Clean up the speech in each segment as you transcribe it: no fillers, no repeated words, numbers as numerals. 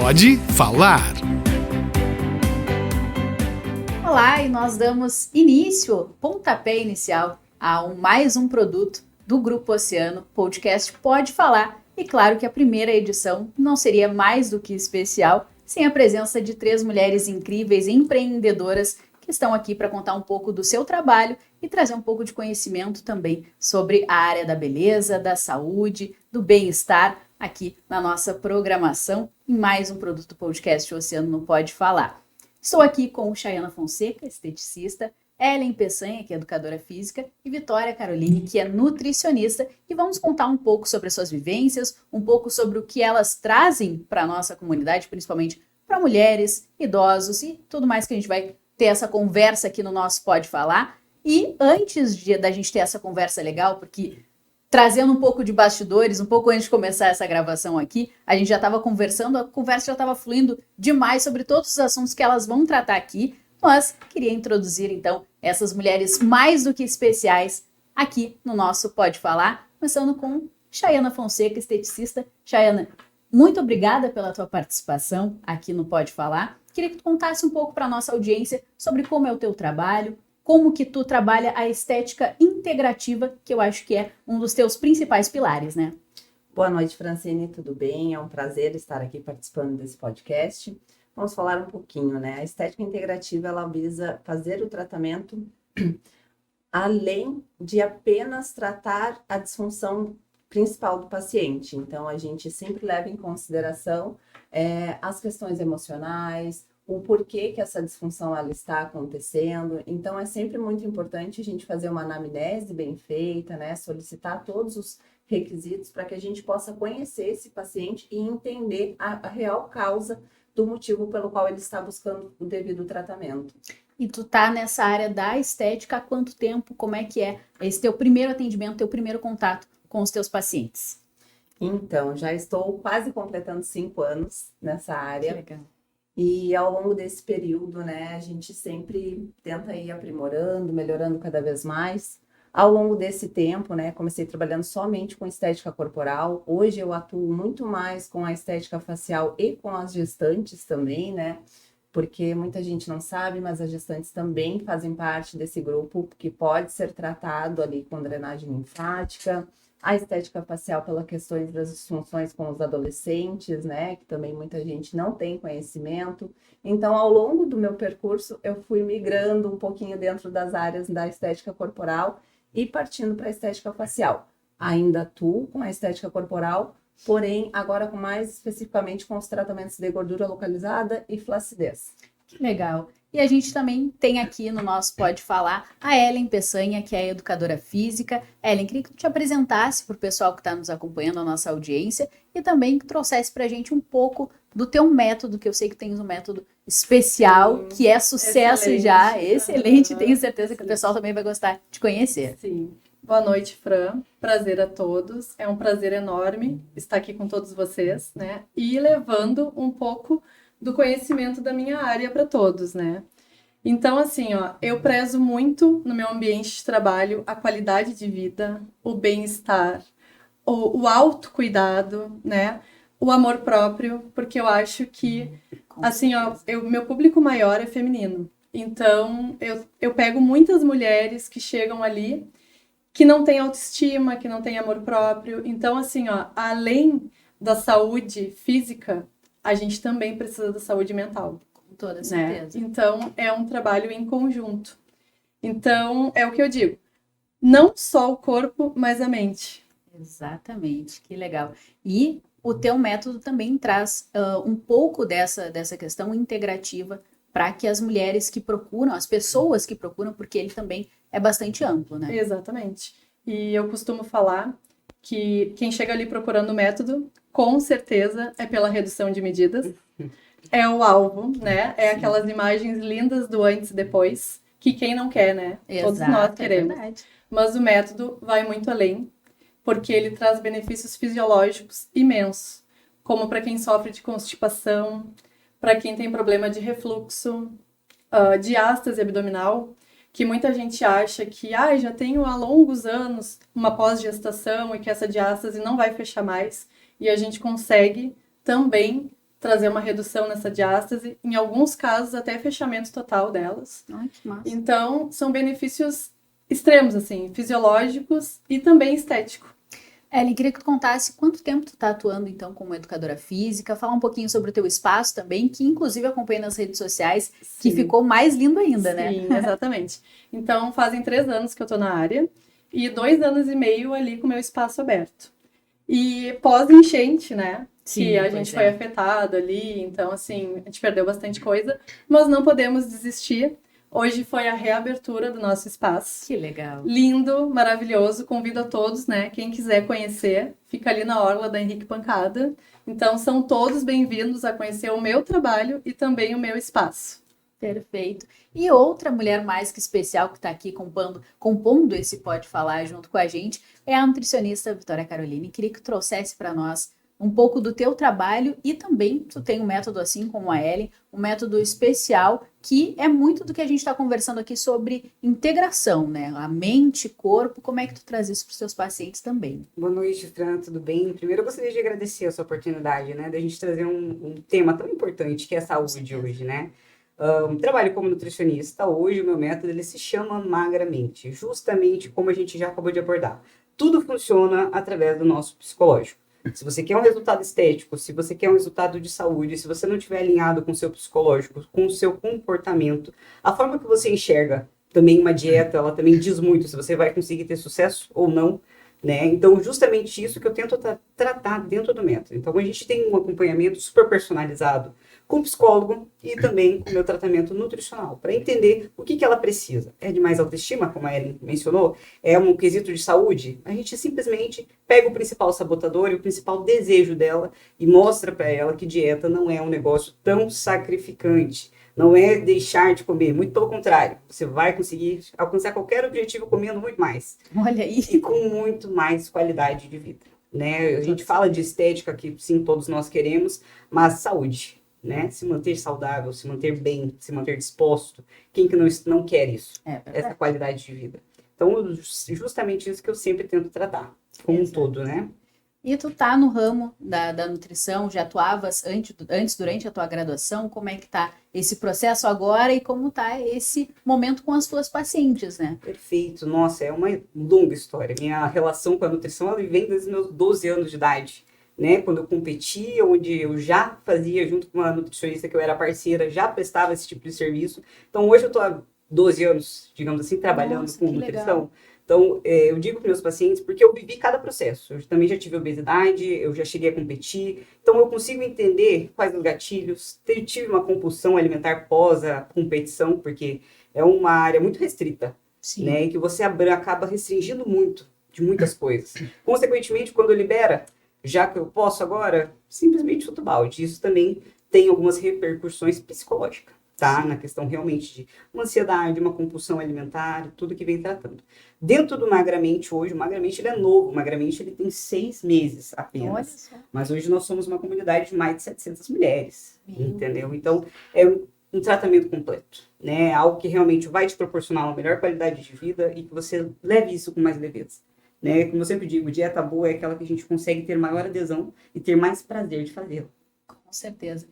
Pode falar. Olá, e nós damos início, pontapé inicial, a mais um produto do Grupo Oceano, podcast Pode Falar. E claro que a primeira edição não seria mais do que especial sem a presença de 3 mulheres incríveis empreendedoras que estão aqui para contar um pouco do seu trabalho e trazer um pouco de conhecimento também sobre a área da beleza, da saúde, do bem-estar aqui na nossa programação em mais um produto do podcast Oceano não Pode Falar. Estou aqui com Chayana Fonseca, esteticista, Ellen Peçanha, que é educadora física, e Vitória Caroline, que é nutricionista, e vamos contar um pouco sobre as suas vivências, um pouco sobre o que elas trazem para a nossa comunidade, principalmente para mulheres, idosos e tudo mais que a gente vai ter essa conversa aqui no nosso Pode Falar. E antes da gente ter essa conversa legal, porque trazendo um pouco de bastidores, um pouco antes de começar essa gravação aqui, a gente já estava conversando, a conversa já estava fluindo demais sobre todos os assuntos que elas vão tratar aqui, mas queria introduzir então essas mulheres mais do que especiais aqui no nosso Pode Falar, começando com Chayana Fonseca, esteticista. Chayana, muito obrigada pela tua participação aqui no Pode Falar. Queria que tu contasse um pouco para a nossa audiência sobre como é o teu trabalho, como que tu trabalha a estética integrativa, que eu acho que é um dos teus principais pilares, né? Boa noite, Francine, tudo bem? É um prazer estar aqui participando desse podcast. Vamos falar um pouquinho, né? A estética integrativa, ela visa fazer o tratamento além de apenas tratar a disfunção principal do paciente. Então, a gente sempre leva em consideração as questões emocionais, o porquê que essa disfunção ela está acontecendo. Então, é sempre muito importante a gente fazer uma anamnese bem feita, né? Solicitar todos os requisitos para que a gente possa conhecer esse paciente e entender a real causa do motivo pelo qual ele está buscando o devido tratamento. E tu tá nessa área da estética há quanto tempo? Como é que é esse teu primeiro atendimento, teu primeiro contato com os teus pacientes? Então, já estou quase completando 5 anos nessa área. Que legal. E ao longo desse período, né, a gente sempre tenta ir aprimorando, melhorando cada vez mais. Ao longo desse tempo, né, comecei trabalhando somente com estética corporal. Hoje eu atuo muito mais com a estética facial e com as gestantes também, né? Porque muita gente não sabe, mas as gestantes também fazem parte desse grupo que pode ser tratado ali com drenagem linfática. A estética facial pelas questões das disfunções com os adolescentes, né? Que também muita gente não tem conhecimento. Então, ao longo do meu percurso, eu fui migrando um pouquinho dentro das áreas da estética corporal e partindo para a estética facial. Ainda atuo com a estética corporal, porém, agora com mais especificamente com os tratamentos de gordura localizada e flacidez. Que legal. E a gente também tem aqui no nosso Pode Falar a Ellen Peçanha, que é educadora física. Ellen, queria que tu te apresentasse para o pessoal que está nos acompanhando, a nossa audiência, e também que trouxesse para a gente um pouco do teu método, que eu sei que tens um método especial, que é sucesso excelente. Já, excelente, tenho certeza que o pessoal também vai gostar de conhecer. Sim. Boa noite, Fran. Prazer a todos. É um prazer enorme estar aqui com todos vocês, né? E levando um pouco do conhecimento da minha área para todos, né? Então, assim, ó, eu prezo muito no meu ambiente de trabalho a qualidade de vida, o bem-estar, o autocuidado, né? O amor próprio, porque eu acho que, assim, ó, meu público maior é feminino. Então, eu pego muitas mulheres que chegam ali que não têm autoestima, que não têm amor próprio. Então, assim, ó, além da saúde física, a gente também precisa da saúde mental. Com toda Né? certeza. Então, é um trabalho em conjunto. Então, é o que eu digo. Não só o corpo, mas a mente. Exatamente, que legal. E o teu método também traz um pouco dessa questão integrativa para que as mulheres que procuram, as pessoas que procuram, porque ele também é bastante amplo, né? Exatamente. E eu costumo falar que quem chega ali procurando o método, com certeza é pela redução de medidas. É o alvo, né? É aquelas imagens lindas do antes e depois, que quem não quer, né? Todos nós queremos. É verdade. Mas o método vai muito além, porque ele traz benefícios fisiológicos imensos, como para quem sofre de constipação, para quem tem problema de refluxo, diástase abdominal, que muita gente acha que já tenho há longos anos uma pós-gestação e que essa diástase não vai fechar mais, e a gente consegue também trazer uma redução nessa diástase, em alguns casos até fechamento total delas. Ai, que massa. Então, são benefícios extremos, assim, fisiológicos e também estéticos. Ellen, queria que tu contasse quanto tempo tu tá atuando, então, como educadora física, falar um pouquinho sobre o teu espaço também, que inclusive acompanha nas redes sociais, que ficou mais lindo ainda, né? Sim, exatamente. Então, fazem 3 anos que eu tô na área e 2 anos e meio ali com o meu espaço aberto. E pós-enchente, né? Sim, que a pois gente é. foi afetado ali, então, assim, a gente perdeu bastante coisa, mas não podemos desistir. Hoje foi a reabertura do nosso espaço. Que legal. Lindo, maravilhoso, convido a todos, né? Quem quiser conhecer, fica ali na orla da Henrique Pancada. Então, são todos bem-vindos a conhecer o meu trabalho e também o meu espaço. Perfeito. E outra mulher mais que especial que está aqui compondo esse Pode Falar junto com a gente é a nutricionista Vitória Caroline. Queria que tu trouxesse para nós um pouco do teu trabalho e também tu tem um método assim como a Ellen, um método especial que é muito do que a gente está conversando aqui sobre integração, né? A mente, corpo, como é que tu traz isso para os teus pacientes também? Boa noite, Fran, tudo bem? Primeiro eu gostaria de agradecer a sua oportunidade, né, da gente trazer um tema tão importante que é a saúde hoje, né? Trabalho como nutricionista, hoje o meu método ele se chama Magramente, justamente como a gente já acabou de abordar. Tudo funciona através do nosso psicológico. Se você quer um resultado estético, se você quer um resultado de saúde, se você não estiver alinhado com o seu psicológico, com o seu comportamento, a forma que você enxerga também uma dieta, ela também diz muito se você vai conseguir ter sucesso ou não, né? Então, justamente isso que eu tento tratar dentro do método. Então, a gente tem um acompanhamento super personalizado com o psicólogo e também com o meu tratamento nutricional, para entender o que ela precisa. É de mais autoestima, como a Ellen mencionou? É um quesito de saúde? A gente simplesmente pega o principal sabotador e o principal desejo dela e mostra para ela que dieta não é um negócio tão sacrificante. Não é deixar de comer, muito pelo contrário. Você vai conseguir alcançar qualquer objetivo comendo muito mais. Olha aí. E com muito mais qualidade de vida, né? A gente fala de estética, que sim, todos nós queremos, mas saúde, né? Se manter saudável, se manter bem, se manter disposto. Quem que não quer isso? Essa qualidade de vida. Então, justamente isso que eu sempre tento tratar, como um todo, né? E tu tá no ramo da nutrição, já atuavas antes, durante a tua graduação, como é que tá esse processo agora e como tá esse momento com as tuas pacientes, né? Perfeito, nossa, é uma longa história. Minha relação com a nutrição, ela vem desde meus 12 anos de idade, né? Quando eu competia, onde eu já fazia, junto com uma nutricionista que eu era parceira, já prestava esse tipo de serviço. Então, hoje eu tô há 12 anos, digamos assim, trabalhando com nutrição. Legal. Então, eu digo para meus pacientes, porque eu vivi cada processo. Eu também já tive obesidade, eu já cheguei a competir. Então, eu consigo entender quais os gatilhos. Tive uma compulsão alimentar pós a competição, porque é uma área muito restrita. Sim. Né? E que você acaba restringindo muito de muitas coisas. Consequentemente, quando libera, já que eu posso agora, simplesmente chuto balde. Isso também tem algumas repercussões psicológicas. Tá? Na questão realmente de uma ansiedade, uma compulsão alimentar, tudo que vem tratando. Dentro do Magramente hoje, o Magramente ele é novo, o Magramente ele tem 6 meses apenas. Mas hoje nós somos uma comunidade de mais de 700 mulheres, entendeu? Então, é um tratamento completo, né? Algo que realmente vai te proporcionar uma melhor qualidade de vida e que você leve isso com mais leveza. Né? Como eu sempre digo, dieta boa é aquela que a gente consegue ter maior adesão e ter mais prazer de fazê-la. Com certeza.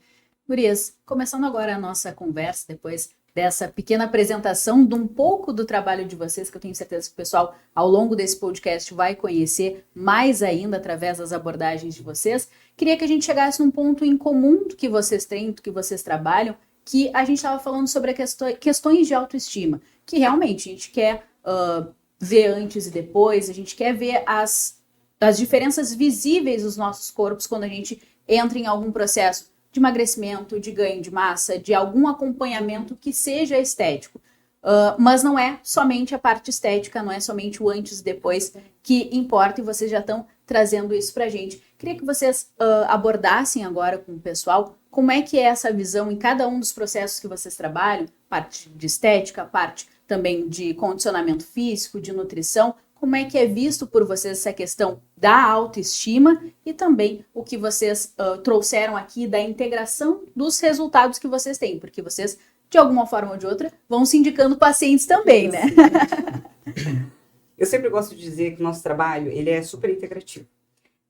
Gurias, começando agora a nossa conversa, depois dessa pequena apresentação de um pouco do trabalho de vocês, que eu tenho certeza que o pessoal, ao longo desse podcast, vai conhecer mais ainda através das abordagens de vocês, queria que a gente chegasse num ponto em comum do que vocês têm, do que vocês trabalham, que a gente estava falando sobre questões de autoestima, que realmente a gente quer ver antes e depois, a gente quer ver as diferenças visíveis dos nossos corpos quando a gente entra em algum processo de emagrecimento, de ganho de massa, de algum acompanhamento que seja estético. Mas não é somente a parte estética, não é somente o antes e depois que importa, e vocês já estão trazendo isso pra gente. Queria que vocês abordassem agora com o pessoal como é que é essa visão em cada um dos processos que vocês trabalham, parte de estética, parte também de condicionamento físico, de nutrição. Como é que é visto por vocês essa questão da autoestima e também o que vocês trouxeram aqui da integração dos resultados que vocês têm, porque vocês, de alguma forma ou de outra, vão se indicando pacientes também, né? Eu sempre gosto de dizer que o nosso trabalho ele é super integrativo.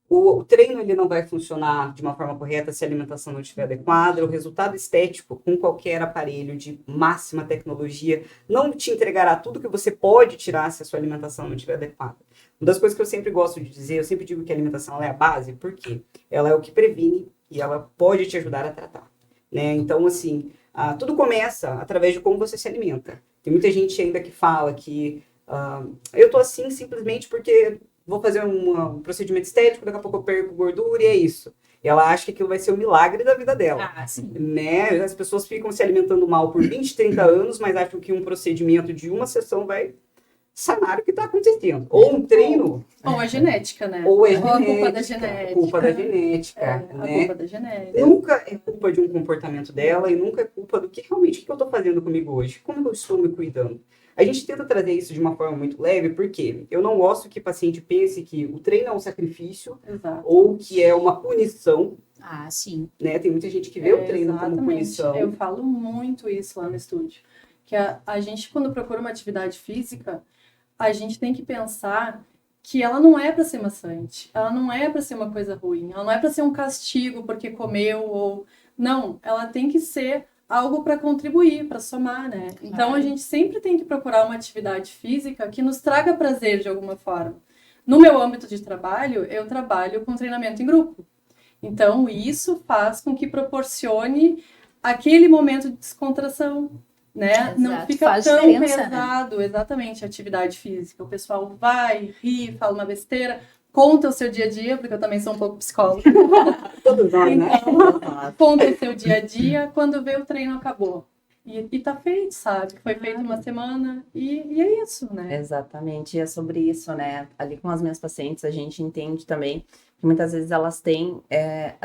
O treino ele não vai funcionar de uma forma correta se a alimentação não estiver adequada. O resultado estético com qualquer aparelho de máxima tecnologia não te entregará tudo que você pode tirar se a sua alimentação não estiver adequada. Uma das coisas que eu sempre gosto de dizer, eu sempre digo que a alimentação ela é a base, porque ela é o que previne e ela pode te ajudar a tratar, né? Então, assim, tudo começa através de como você se alimenta. Tem muita gente ainda que fala que eu tô assim simplesmente porque vou fazer um procedimento estético, daqui a pouco eu perco gordura e é isso. E ela acha que aquilo vai ser o milagre da vida dela. Sim. Né? As pessoas ficam se alimentando mal por 20, 30 anos, mas acham que um procedimento de uma sessão vai sanar o que está acontecendo. Ou um treino. Ou a genética, né? Ou a culpa da genética. Culpa da genética. A culpa da genética. Nunca é culpa de um comportamento dela e nunca é culpa do que realmente que eu estou fazendo comigo hoje. Como eu estou me cuidando. A gente tenta trazer isso de uma forma muito leve, porque eu não gosto que o paciente pense que o treino é um sacrifício. Exato. Ou que é uma punição. Sim. Né? Tem muita gente que vê o treino como punição. Eu falo muito isso lá no estúdio. Que a gente, quando procura uma atividade física, a gente tem que pensar que ela não é para ser maçante, ela não é para ser uma coisa ruim, ela não é para ser um castigo porque comeu ou... Não, ela tem que ser algo para contribuir, para somar, né? Então, a gente sempre tem que procurar uma atividade física que nos traga prazer de alguma forma. No meu âmbito de trabalho, eu trabalho com treinamento em grupo. Então, isso faz com que proporcione aquele momento de descontração, né? Exato, não fica faz tão diferença, pesado, exatamente, a atividade física. O pessoal vai, ri, fala uma besteira, conta o seu dia a dia, porque eu também sou um pouco psicóloga. Todos nós, né? Conta o seu dia a dia, quando vê o treino acabou. E tá feito, sabe? Foi feito uma semana e é isso, né? Exatamente, e é sobre isso, né? Ali com as minhas pacientes, a gente entende também que muitas vezes elas têm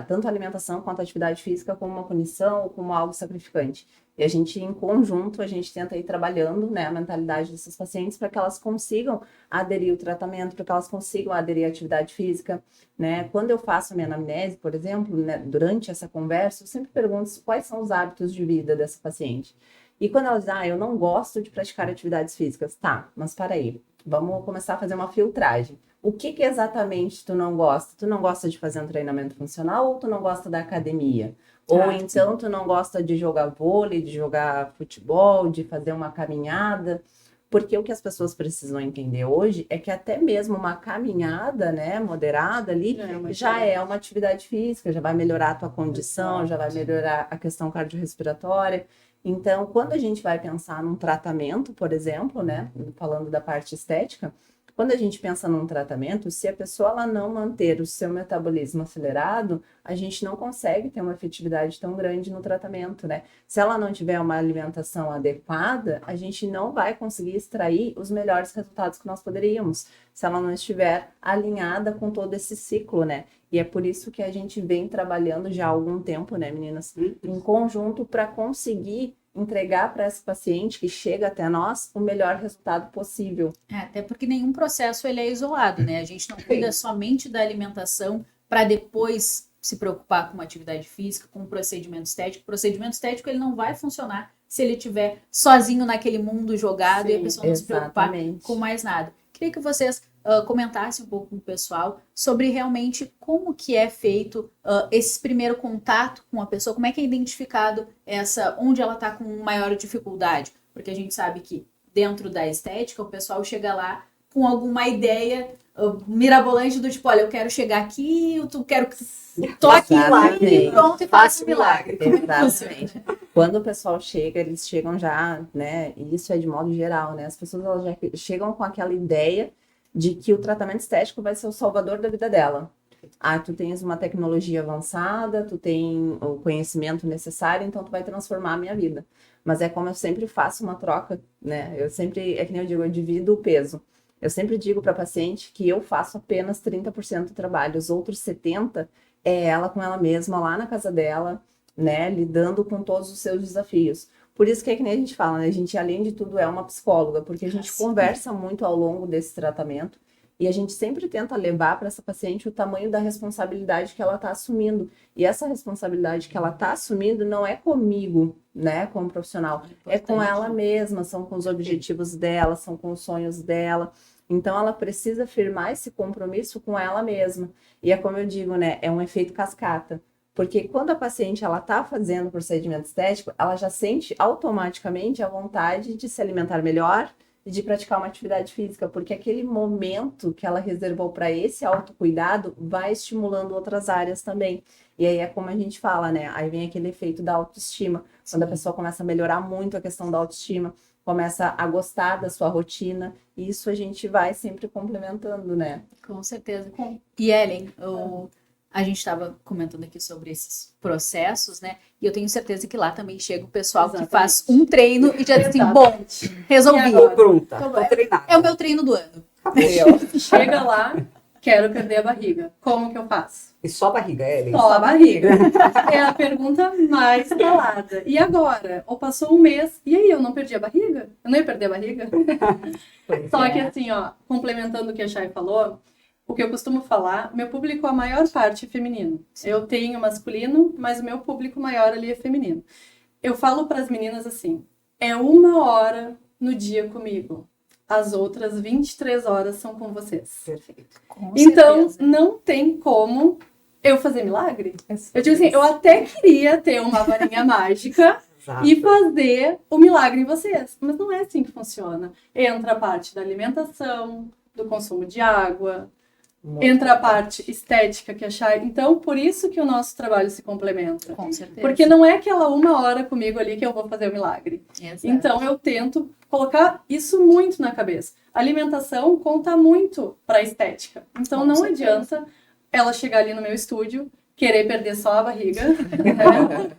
tanto a alimentação quanto a atividade física como uma punição ou como algo sacrificante. E a gente, em conjunto, a gente tenta ir trabalhando, né, a mentalidade dessas pacientes para que elas consigam aderir ao tratamento, para que elas consigam aderir à atividade física, né? Quando eu faço a minha anamnese, por exemplo, né, durante essa conversa, eu sempre pergunto quais são os hábitos de vida dessa paciente. E quando elas dizem, eu não gosto de praticar atividades físicas, tá, mas para aí, vamos começar a fazer uma filtragem. O que exatamente tu não gosta? Tu não gosta de fazer um treinamento funcional ou tu não gosta da academia? Ou então tu não gosta de jogar vôlei, de jogar futebol, de fazer uma caminhada? Porque o que as pessoas precisam entender hoje é que até mesmo uma caminhada, né, moderada ali, já é uma atividade física, já vai melhorar a tua condição, já vai melhorar a questão cardiorrespiratória. Então, quando a gente vai pensar num tratamento, por exemplo, né, falando da parte estética, quando a gente pensa num tratamento, se a pessoa ela não manter o seu metabolismo acelerado, a gente não consegue ter uma efetividade tão grande no tratamento, né? Se ela não tiver uma alimentação adequada, a gente não vai conseguir extrair os melhores resultados que nós poderíamos, se ela não estiver alinhada com todo esse ciclo, né? E é por isso que a gente vem trabalhando já há algum tempo, né, meninas, em conjunto para conseguir entregar para esse paciente que chega até nós o melhor resultado possível. Até porque nenhum processo ele é isolado, né? A gente não cuida somente da alimentação para depois se preocupar com uma atividade física, com um procedimento estético. O procedimento estético ele não vai funcionar se ele estiver sozinho naquele mundo jogado. Sim, e a pessoa não se preocupar com mais nada. Queria que vocês comentassem um pouco com o pessoal sobre realmente como que é feito esse primeiro contato com a pessoa, como é que é identificado onde ela está com maior dificuldade, porque a gente sabe que dentro da estética o pessoal chega lá com alguma ideia mirabolante do tipo, olha, eu quero chegar aqui, eu quero que toque e pronto, e faça um milagre. Exatamente. Quando o pessoal chega, eles chegam já, né, e isso é de modo geral, né, as pessoas elas já chegam com aquela ideia de que o tratamento estético vai ser o salvador da vida dela. Tu tens uma tecnologia avançada, tu tem o conhecimento necessário, então tu vai transformar a minha vida. Mas é como eu sempre faço uma troca, né? É que nem eu digo, eu divido o peso. Eu sempre digo para a paciente que eu faço apenas 30% do trabalho, os outros 70% é ela com ela mesma, lá na casa dela, né? Lidando com todos os seus desafios. Por isso que é que nem a gente fala, né? A gente, além de tudo, é uma psicóloga, porque a gente conversa muito ao longo desse tratamento e a gente sempre tenta levar para essa paciente o tamanho da responsabilidade que ela está assumindo. E essa responsabilidade que ela está assumindo não é comigo, né, como profissional, é com ela mesma, são com os objetivos dela, são com os sonhos dela. Então, ela precisa firmar esse compromisso com ela mesma. E é como eu digo, né? É um efeito cascata. Porque quando a paciente ela está fazendo o procedimento estético, ela já sente automaticamente a vontade de se alimentar melhor e de praticar uma atividade física, porque aquele momento que ela reservou para esse autocuidado vai estimulando outras áreas também. E aí é como a gente fala, né? Aí vem aquele efeito da autoestima. Quando a pessoa começa a melhorar muito a questão da autoestima, começa a gostar da sua rotina, e isso a gente vai sempre complementando, né? Com certeza. E Ellen, a gente estava comentando aqui sobre esses processos, né? E eu tenho certeza que lá também chega o pessoal que faz um treino e já diz assim, bom, resolvi. Tô pronta, tô treinada. É o meu treino do ano. Chega lá, quero perder a barriga. Como que eu faço? E só a barriga, Ellen? Só a barriga. É a pergunta mais falada. E agora? Ou passou um mês, e aí, eu não perdi a barriga? Eu não ia perder a barriga? Só que assim, ó, complementando o que a Chay falou, o que eu costumo falar, meu público, a maior parte é feminino. Eu tenho masculino, mas o meu público maior ali é feminino. Eu falo para as meninas assim, é 1 hora no dia comigo. As outras 23 horas são com vocês. Perfeito. Com Então, certeza. não tem como eu fazer milagre. Eu digo assim, eu até queria ter uma varinha mágica Exato. e fazer o milagre em vocês. Mas não é assim que funciona. Entra a parte da alimentação, do consumo de água, entra a parte estética que achar. Então, por isso que o nosso trabalho se complementa. Com certeza. Porque não é aquela 1 hora comigo ali que eu vou fazer o milagre. Exato. Então, eu tento colocar isso muito na cabeça. A alimentação conta muito para a estética. Então, Com não certeza. adianta ela chegar ali no meu estúdio, querer perder só a barriga, né?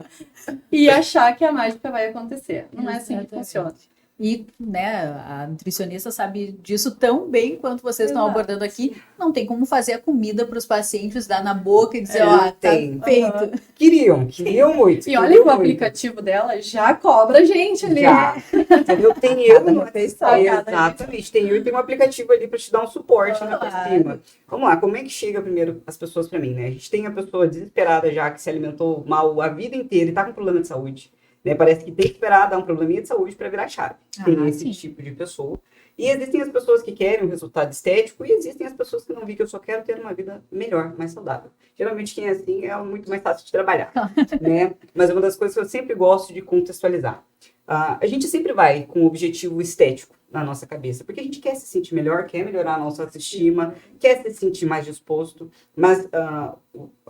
E achar que a mágica vai acontecer. Não é assim que Exatamente. funciona. E, né, a nutricionista sabe disso tão bem quanto vocês estão Exato. abordando aqui. Não tem como fazer a comida para os pacientes, dar na boca e dizer, É, ó, não tá tem. feito. Queriam muito. E olha queriam que o muito. aplicativo dela já cobra a gente ali. Já. Entendeu? Tem eu Cada no refeição. WhatsApp. Exatamente. Tem eu e tem um aplicativo ali para te dar um suporte né, por Claro. cima. Vamos lá, como é que chega primeiro as pessoas para mim, né? A gente tem a pessoa desesperada já que se alimentou mal a vida inteira e tá com problema de saúde. Né? Parece que tem que esperar dar um probleminha de saúde para virar chave. Tem esse Sim. tipo de pessoa. E existem as pessoas que querem um resultado estético e existem as pessoas que não vi que eu só quero ter uma vida melhor, mais saudável. Geralmente quem é assim é muito mais fácil de trabalhar, né? Mas é uma das coisas que eu sempre gosto de contextualizar. A gente sempre vai com um objetivo estético na nossa cabeça, porque a gente quer se sentir melhor, quer melhorar a nossa autoestima, quer se sentir mais disposto, mas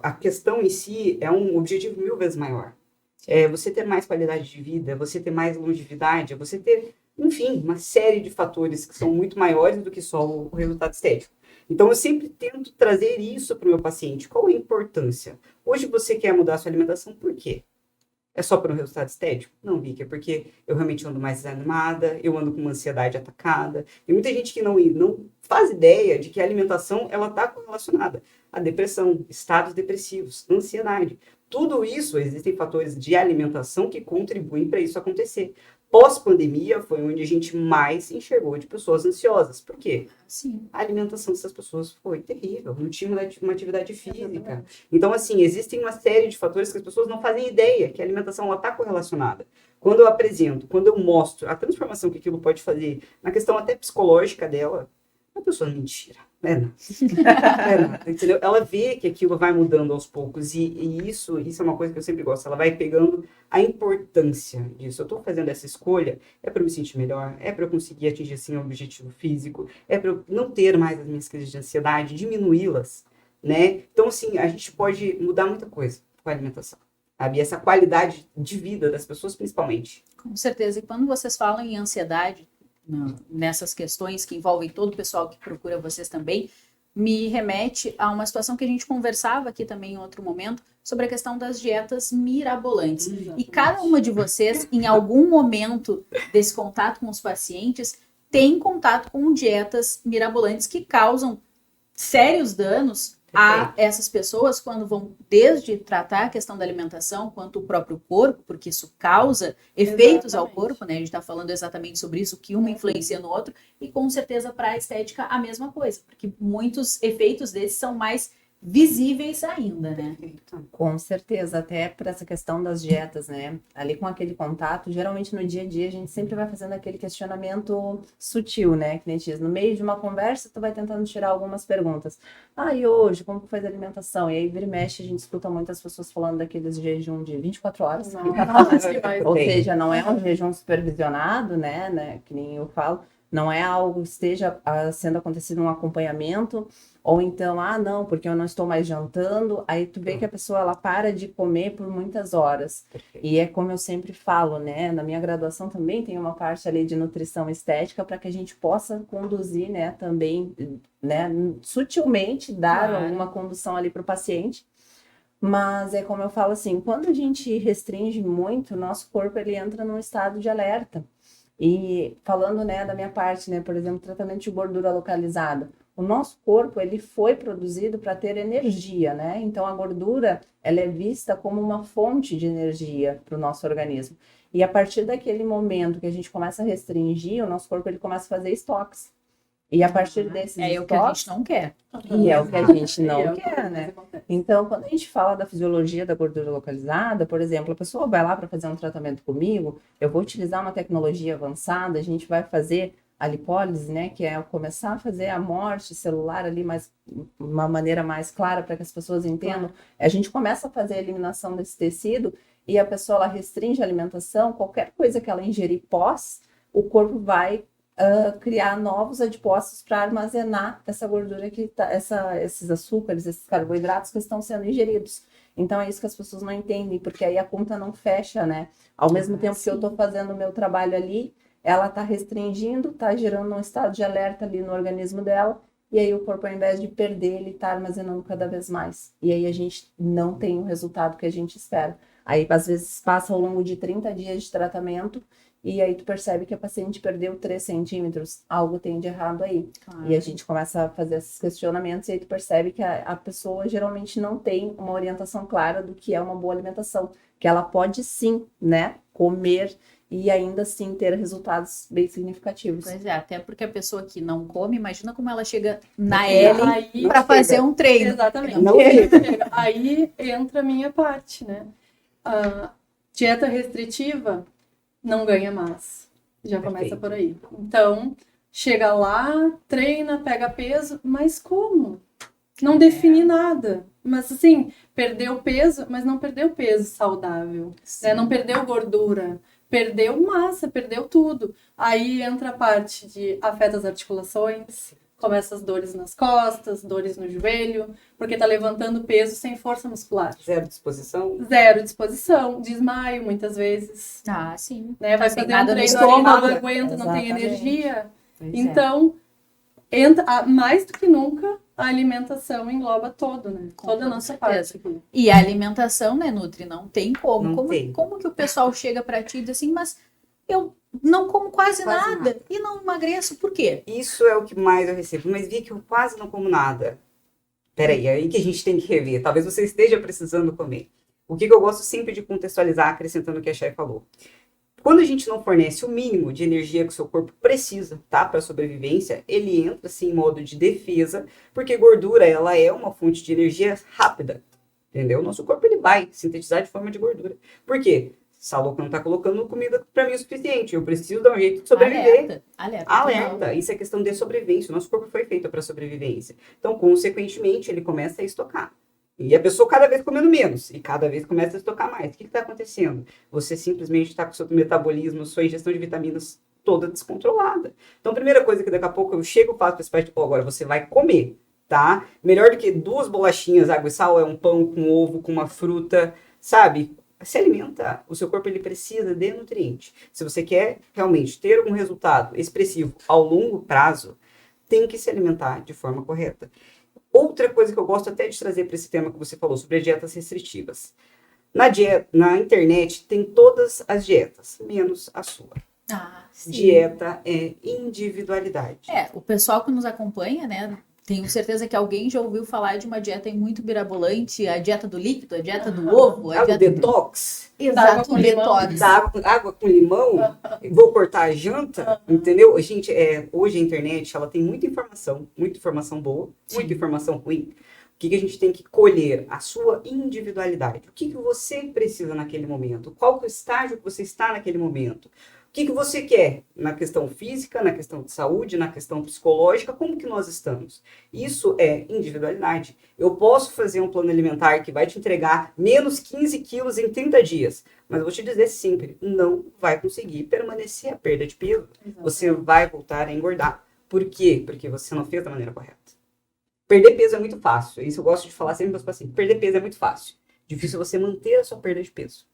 a questão em si é um objetivo 1000 vezes maior. É você ter mais qualidade de vida, você ter mais longevidade, você ter, enfim, uma série de fatores que são muito maiores do que só o resultado estético. Então, eu sempre tento trazer isso para o meu paciente. Qual é a importância? Hoje você quer mudar a sua alimentação, por quê? É só para um resultado estético? Não, Vicky, é porque eu realmente ando mais desanimada, eu ando com uma ansiedade atacada. Tem muita gente que não faz ideia de que a alimentação ela está correlacionada à depressão, estados depressivos, ansiedade. Tudo isso, existem fatores de alimentação que contribuem para isso acontecer. Pós-pandemia foi onde a gente mais enxergou de pessoas ansiosas. Por quê? Sim. A alimentação dessas pessoas foi terrível, não tinha uma atividade física. Então, assim, existem uma série de fatores que as pessoas não fazem ideia que a alimentação está correlacionada. Quando eu apresento, quando eu mostro a transformação que aquilo pode fazer na questão até psicológica dela, a pessoa mentira. É nada, entendeu? Ela vê que aquilo vai mudando aos poucos e isso é uma coisa que eu sempre gosto. Ela vai pegando a importância disso. Eu estou fazendo essa escolha, é para eu me sentir melhor, é para eu conseguir atingir assim, um objetivo físico, é para eu não ter mais as minhas crises de ansiedade, diminuí-las, né? Então, assim, a gente pode mudar muita coisa com a alimentação, sabe? Essa qualidade de vida das pessoas, principalmente. Com certeza. E quando vocês falam em ansiedade, nessas questões que envolvem todo o pessoal que procura vocês também, me remete a uma situação que a gente conversava aqui também em outro momento, sobre a questão das dietas mirabolantes. E cada uma de vocês, em algum momento desse contato com os pacientes, tem contato com dietas mirabolantes que causam sérios danos a essas pessoas quando vão desde tratar a questão da alimentação quanto o próprio corpo, porque isso causa efeitos ao corpo, né? A gente está falando exatamente sobre isso, que uma influencia no outro, e com certeza para a estética a mesma coisa, porque muitos efeitos desses são mais visíveis ainda, né? Com certeza, até para essa questão das dietas, né? Ali com aquele contato, geralmente no dia a dia a gente sempre vai fazendo aquele questionamento sutil, né? Que nem diz, no meio de uma conversa, tu vai tentando tirar algumas perguntas. Ah, e hoje, como que faz a alimentação? E aí vira e mexe, a gente escuta muitas pessoas falando daqueles jejum de 24 horas. Nossa, que mais Ou Tem. seja, não é um jejum supervisionado, né? Que nem eu falo, não é algo que esteja sendo acontecido um acompanhamento, ou então, não, porque eu não estou mais jantando, aí tu vê que a pessoa, ela para de comer por muitas horas. E é como eu sempre falo, né, na minha graduação também tem uma parte ali de nutrição estética para que a gente possa conduzir, né, também, né, sutilmente dar Claro. alguma condução ali para o paciente. Mas é como eu falo assim, quando a gente restringe muito, nosso corpo ele entra num estado de alerta. E falando, né, da minha parte, né, por exemplo, tratamento de gordura localizada. O nosso corpo, ele foi produzido para ter energia, né? Então, a gordura, ela é vista como uma fonte de energia para o nosso organismo. E a partir daquele momento que a gente começa a restringir, o nosso corpo, ele começa a fazer estoques. E a partir desses É o que a estoques... gente não quer. E é o que a gente não E é o que quer, mais né? acontece. Então, quando a gente fala da fisiologia da gordura localizada, por exemplo, a pessoa vai lá para fazer um tratamento comigo, eu vou utilizar uma tecnologia avançada, a gente vai fazer a lipólise, né, que é começar a fazer a morte celular ali, mas uma maneira mais clara para que as pessoas entendam. A gente começa a fazer a eliminação desse tecido e a pessoa ela restringe a alimentação, qualquer coisa que ela ingerir pós, o corpo vai criar novos adipócitos para armazenar essa gordura que tá, esses açúcares, esses carboidratos que estão sendo ingeridos. Então é isso que as pessoas não entendem, porque aí a conta não fecha, né? Ao mesmo tempo que eu estou fazendo o meu trabalho ali, ela está restringindo, está gerando um estado de alerta ali no organismo dela, e aí o corpo, ao invés de perder, ele está armazenando cada vez mais. E aí a gente não tem o resultado que a gente espera. Aí, às vezes, passa ao longo de 30 dias de tratamento, e aí tu percebe que a paciente perdeu 3 centímetros, algo tem de errado aí. Claro. E a gente começa a fazer esses questionamentos, e aí tu percebe que a pessoa geralmente não tem uma orientação clara do que é uma boa alimentação, que ela pode sim, né, comer e ainda assim ter resultados bem significativos. Pois é, até porque a pessoa que não come, imagina como ela chega na Aí- L Aí, para fazer um treino. exatamente. Não chega. Aí entra a minha parte, né? A dieta restritiva não ganha massa. Já começa Perfeito. por aí. Então, chega lá, treina, pega peso, mas como? Não define nada. Mas assim, perdeu peso, mas não perdeu peso saudável. Né? Não perdeu gordura. Perdeu massa, perdeu tudo. Aí entra a parte de afeta as articulações, começa as dores nas costas, dores no joelho, porque tá levantando peso sem força muscular. Zero disposição. Zero disposição, desmaio muitas vezes. Ah, sim. Né? Vai Tá sem fazer um nada no treino ali, estômago. não aguenta, não tem Exatamente. energia. Pois é. Então, mais do que nunca, a alimentação engloba todo, né? Com Toda a nossa certeza. parte. Aqui. E a alimentação, né, Nutri? Não tem como. Não como, tem. como que o pessoal chega pra ti e diz assim, mas eu não como quase nada nada. e não emagreço, por quê? Isso é o que mais eu recebo. Mas vi que eu quase não como nada. Peraí, é aí que a gente tem que rever. Talvez você esteja precisando comer. O que eu gosto sempre de contextualizar, acrescentando o que a Chay falou. Quando a gente não fornece o mínimo de energia que o seu corpo precisa, tá, para sobrevivência, ele entra assim em modo de defesa, porque gordura ela é uma fonte de energia rápida, entendeu? O nosso corpo ele vai sintetizar de forma de gordura. Por quê? Essa louca não tá colocando comida para mim o suficiente. Eu preciso dar um jeito de sobreviver. Alerta. Alerta, isso é questão de sobrevivência. O nosso corpo foi feito para sobrevivência. Então, consequentemente, ele começa a estocar. E a pessoa cada vez comendo menos, e cada vez começa a estocar mais. O que está acontecendo? Você simplesmente está com o seu metabolismo, sua ingestão de vitaminas toda descontrolada. Então, a primeira coisa que daqui a pouco eu chego e faço para esse pai, tipo, agora você vai comer, tá? Melhor do que 2 bolachinhas, água e sal, é um pão com ovo, com uma fruta, sabe? Se alimenta. O seu corpo ele precisa de nutriente. Se você quer realmente ter algum resultado expressivo ao longo prazo, tem que se alimentar de forma correta. Outra coisa que eu gosto até de trazer para esse tema que você falou, sobre as dietas restritivas. Na internet tem todas as dietas, menos a sua. Ah, sim. Dieta é individualidade. O pessoal que nos acompanha, né? Tenho certeza que alguém já ouviu falar de uma dieta aí muito mirabolante, a dieta do líquido, a dieta do ovo, a Ah, o dieta detox, Exato, água com limão. detox. da água com limão, vou cortar a janta, entendeu? Gente, hoje a internet ela tem muita informação boa, muita informação ruim. O que a gente tem que colher? A sua individualidade. O que você precisa naquele momento? Qual que é o estágio que você está naquele momento? O que você quer na questão física, na questão de saúde, na questão psicológica? Como que nós estamos? Isso é individualidade. Eu posso fazer um plano alimentar que vai te entregar menos 15 quilos em 30 dias, mas eu vou te dizer sempre, não vai conseguir permanecer a perda de peso. Você vai voltar a engordar. Por quê? Porque você não fez da maneira correta. Perder peso é muito fácil. Isso eu gosto de falar sempre para os pacientes. Perder peso é muito fácil. Difícil você manter a sua perda de peso.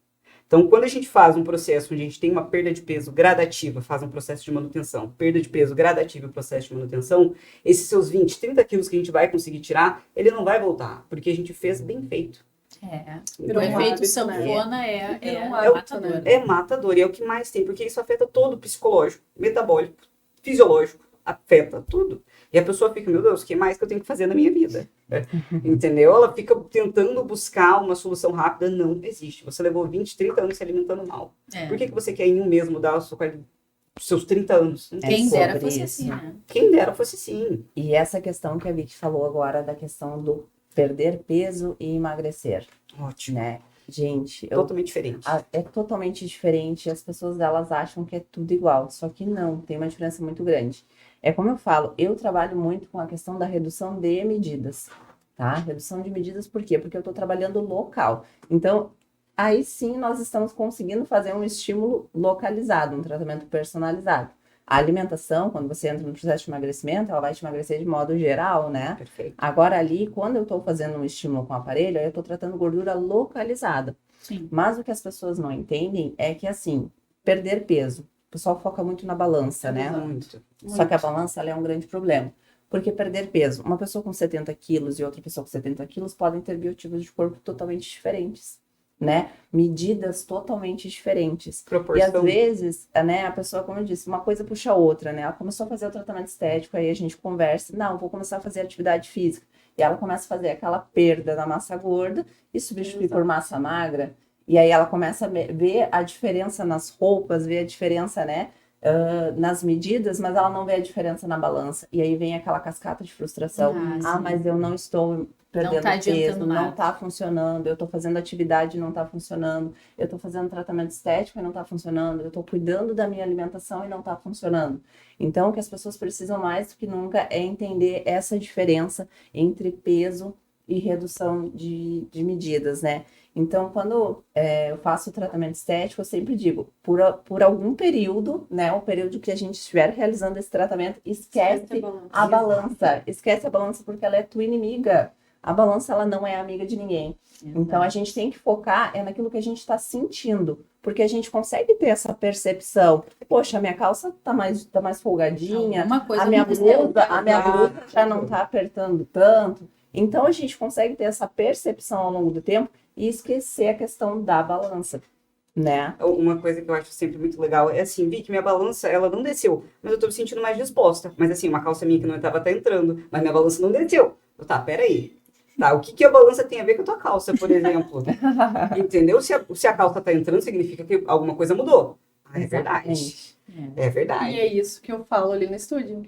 Então, quando a gente faz um processo onde a gente tem uma perda de peso gradativa, faz um processo de manutenção, perda de peso gradativa e processo de manutenção, esses seus 20, 30 quilos que a gente vai conseguir tirar, ele não vai voltar, porque a gente fez bem feito. O Virou um efeito hábito, sanfona Virou um matador. hábito, É matador, e é o que mais tem, porque isso afeta todo o psicológico, metabólico, fisiológico, afeta tudo. E a pessoa fica, meu Deus, o que mais que eu tenho que fazer na minha vida? Entendeu? Ela fica tentando buscar uma solução rápida, não existe. Você levou 20, 30 anos se alimentando mal. Por que você quer em um mês mudar a sua qualidade? Seus 30 anos. Não tem Quem como. dera fosse isso. assim, né? Quem dera fosse sim. E essa questão que a Vicky falou agora da questão do perder peso e emagrecer, Ótimo. né? Gente, Totalmente diferente. é totalmente diferente. As pessoas, elas acham que é tudo igual, só que não, tem uma diferença muito grande. É como eu falo, eu trabalho muito com a questão da redução de medidas, tá? Redução de medidas, por quê? Porque eu estou trabalhando local. Então, aí sim nós estamos conseguindo fazer um estímulo localizado, um tratamento personalizado. A alimentação, quando você entra no processo de emagrecimento, ela vai te emagrecer de modo geral, né? Perfeito. Agora ali, quando eu estou fazendo um estímulo com o aparelho, aí eu estou tratando gordura localizada. Sim. Mas o que as pessoas não entendem é que, assim, perder peso. O pessoal foca muito na balança, né? Muito. Só que a balança, ela é um grande problema. Porque perder peso, uma pessoa com 70 quilos e outra pessoa com 70 quilos podem ter biotipos de corpo totalmente diferentes, né? Medidas totalmente diferentes. E às Proporção. vezes, né, a pessoa, como eu disse, uma coisa puxa a outra, né? Ela começou a fazer o tratamento estético, aí a gente conversa, não, vou começar a fazer atividade física. E ela começa a fazer aquela perda da massa gorda e substituir por massa magra. E aí ela começa a ver a diferença nas roupas, ver a diferença, né, nas medidas, mas ela não vê a diferença na balança. E aí vem aquela cascata de frustração. sim. Mas eu não estou perdendo Não tá adiantando peso, nada. não está funcionando, eu estou fazendo atividade e não está funcionando, eu estou fazendo tratamento estético e não está funcionando, eu estou cuidando da minha alimentação e não está funcionando. Então, o que as pessoas precisam mais do que nunca é entender essa diferença entre peso e redução de medidas, né? Então, quando eu faço o tratamento estético, eu sempre digo, por algum período, né, o período que a gente estiver realizando esse tratamento, esquece a balança. Esquece a balança porque ela é tua inimiga. A balança, ela não é amiga de ninguém. Então, a gente tem que focar naquilo que a gente está sentindo, porque a gente consegue ter essa percepção. Poxa, a minha calça tá mais folgadinha, Alguma coisa a minha não está blusa já não tá apertando tanto. Então, a gente consegue ter essa percepção ao longo do tempo e esquecer a questão da balança, né? Uma coisa que eu acho sempre muito legal é assim, vi que minha balança, ela não desceu, mas eu tô me sentindo mais disposta. Mas assim, uma calça minha que não estava até entrando, mas minha balança não desceu. Tá, peraí. Tá, o que a balança tem a ver com a tua calça, por exemplo? Entendeu? Se a calça tá entrando, significa que alguma coisa mudou. É verdade. Exatamente. É verdade. E é isso que eu falo ali no estúdio.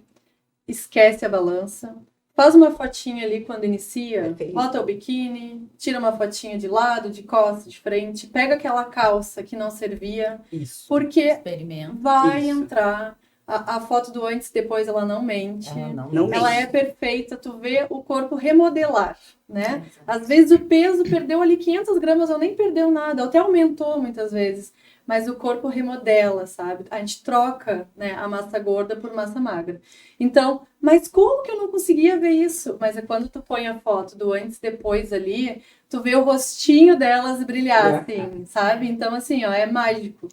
Esquece a balança. Faz uma fotinha ali quando inicia, Perfeito. bota o biquíni, tira uma fotinha de lado, de costas, de frente, pega aquela calça que não servia, Isso. porque Experimento. vai Isso. entrar. A foto do antes e depois, ela não mente. Não Ela mente. é perfeita, tu vê o corpo remodelar, né? Às vezes o peso perdeu ali 500 gramas ou nem perdeu nada, ou até aumentou muitas vezes. Mas o corpo remodela, sabe? A gente troca, né, a massa gorda por massa magra. Então, mas como que eu não conseguia ver isso? Mas é quando tu põe a foto do antes e depois ali, tu vê o rostinho delas brilhar, assim, sabe? Então, assim, ó, é mágico.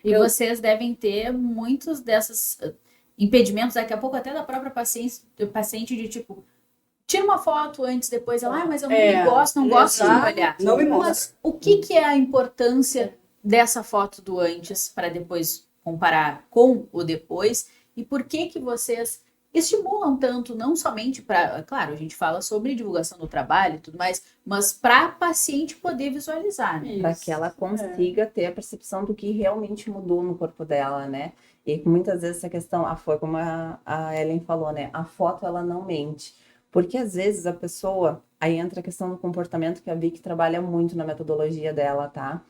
E vocês devem ter muitos desses impedimentos, daqui a pouco até da própria paciente de tipo, tira uma foto antes, depois ela, mas eu não gosto de olhar. Não me mostra. Mas o que é a importância dessa foto do antes para depois comparar com o depois? E por que vocês estimulam tanto, não somente para, claro, a gente fala sobre divulgação do trabalho e tudo mais, mas para a paciente poder visualizar, né? Para que ela consiga ter a percepção do que realmente mudou no corpo dela, né? E muitas vezes essa questão, como a Ellen falou, né? A foto, ela não mente. Porque às vezes a pessoa, Aí entra a questão do comportamento, que a Vicky trabalha muito na metodologia dela, tá?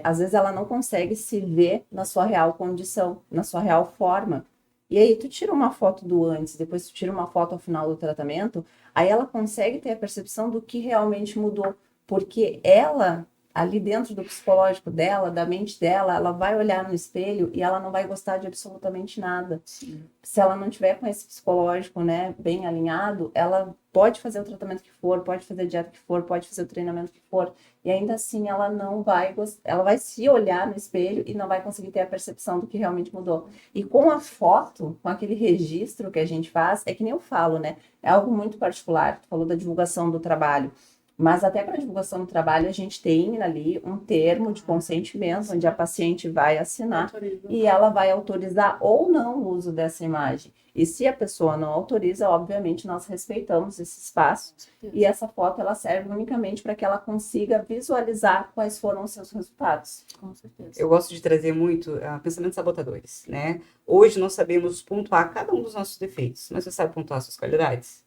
Às vezes ela não consegue se ver na sua real condição, na sua real forma. E aí tu tira uma foto do antes, depois tu tira uma foto ao final do tratamento, aí ela consegue ter a percepção do que realmente mudou. Porque ela, ali dentro do psicológico dela, da mente dela, ela vai olhar no espelho e ela não vai gostar de absolutamente nada. Sim. Se ela não tiver com esse psicológico, né, bem alinhado, ela pode fazer o tratamento que for, pode fazer a dieta que for, pode fazer o treinamento que for, e ainda assim ela não vai ela vai se olhar no espelho e não vai conseguir ter a percepção do que realmente mudou. E com a foto, com aquele registro que a gente faz, é que nem eu falo, né, é algo muito particular. Tu falou da divulgação do trabalho. Mas até para a divulgação do trabalho, a gente tem ali um termo de consentimento, onde a paciente vai assinar Autoriza. e ela vai autorizar ou não o uso dessa imagem. E se a pessoa não autoriza, obviamente nós respeitamos esse espaço. E essa foto ela serve unicamente para que ela consiga visualizar quais foram os seus resultados. Com certeza. Eu gosto de trazer muito pensamentos sabotadores, né? Hoje nós sabemos pontuar cada um dos nossos defeitos, mas você sabe pontuar suas qualidades?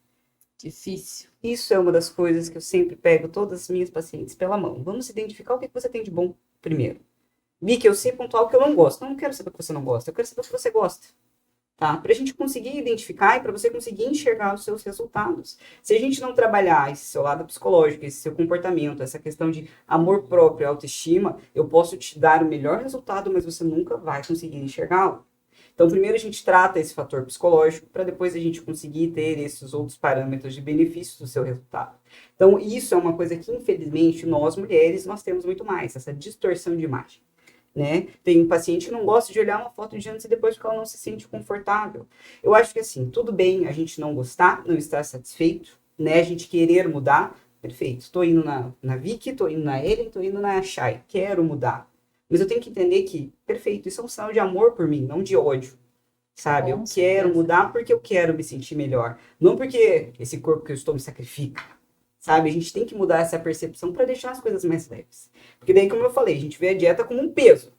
Difícil. Isso é uma das coisas que eu sempre pego todas as minhas pacientes pela mão. Vamos identificar o que você tem de bom primeiro. Vicky, eu sei pontuar o que eu não gosto. Não quero saber o que você não gosta, eu quero saber o que você gosta. Tá? Para a gente conseguir identificar e para você conseguir enxergar os seus resultados. Se a gente não trabalhar esse seu lado psicológico, esse seu comportamento, essa questão de amor próprio, autoestima, eu posso te dar o melhor resultado, mas você nunca vai conseguir enxergá-lo. Então, primeiro a gente trata esse fator psicológico para depois a gente conseguir ter esses outros parâmetros de benefícios do seu resultado. Então, isso é uma coisa que, infelizmente, nós mulheres, nós temos muito mais, essa distorção de imagem. Né? Tem um paciente que não gosta de olhar uma foto de antes e depois porque ela não se sente confortável. Eu acho que assim, tudo bem a gente não gostar, não estar satisfeito, né? A gente querer mudar, perfeito. Estou indo na Vicky, estou indo na Ellen, estou indo na Chay, quero mudar. Mas eu tenho que entender que, perfeito, isso é um sinal de amor por mim, não de ódio. Sabe? Com Eu quero certeza. mudar porque eu quero me sentir melhor. Não porque esse corpo que eu estou me sacrifica. Sabe? A gente tem que mudar essa percepção para deixar as coisas mais leves. Porque daí, como eu falei, a gente vê a dieta como um peso.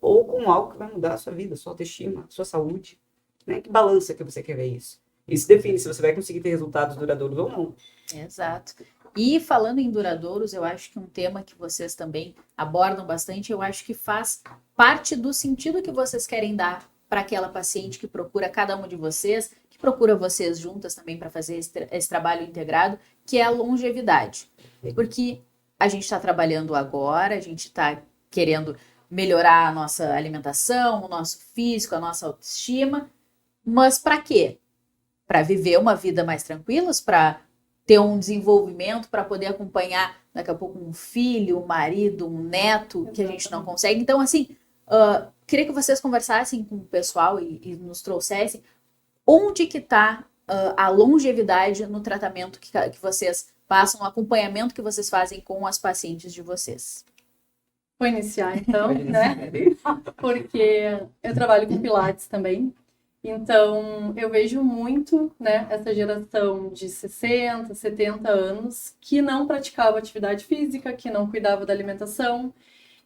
Ou como algo que vai mudar a sua vida, a sua autoestima, a sua saúde. Né? Que balança que você quer ver isso? Isso define se você vai conseguir ter resultados duradouros ou não. Exato. E falando em duradouros, eu acho que um tema que vocês também abordam bastante, eu acho que faz parte do sentido que vocês querem dar para aquela paciente que procura cada um de vocês, que procura vocês juntas também para fazer esse trabalho integrado, que é a longevidade. Porque a gente está trabalhando agora, a gente está querendo melhorar a nossa alimentação, o nosso físico, a nossa autoestima, mas para quê? Para viver uma vida mais tranquila, para ter um desenvolvimento, para poder acompanhar daqui a pouco um filho, um marido, um neto, que a gente não consegue. Então, assim, queria que vocês conversassem com o pessoal e nos trouxessem onde que está a longevidade no tratamento que vocês passam, o acompanhamento que vocês fazem com as pacientes de vocês. Vou iniciar então, né? Porque eu trabalho com Pilates também. Então, eu vejo muito, né, essa geração de 60, 70 anos que não praticava atividade física, que não cuidava da alimentação.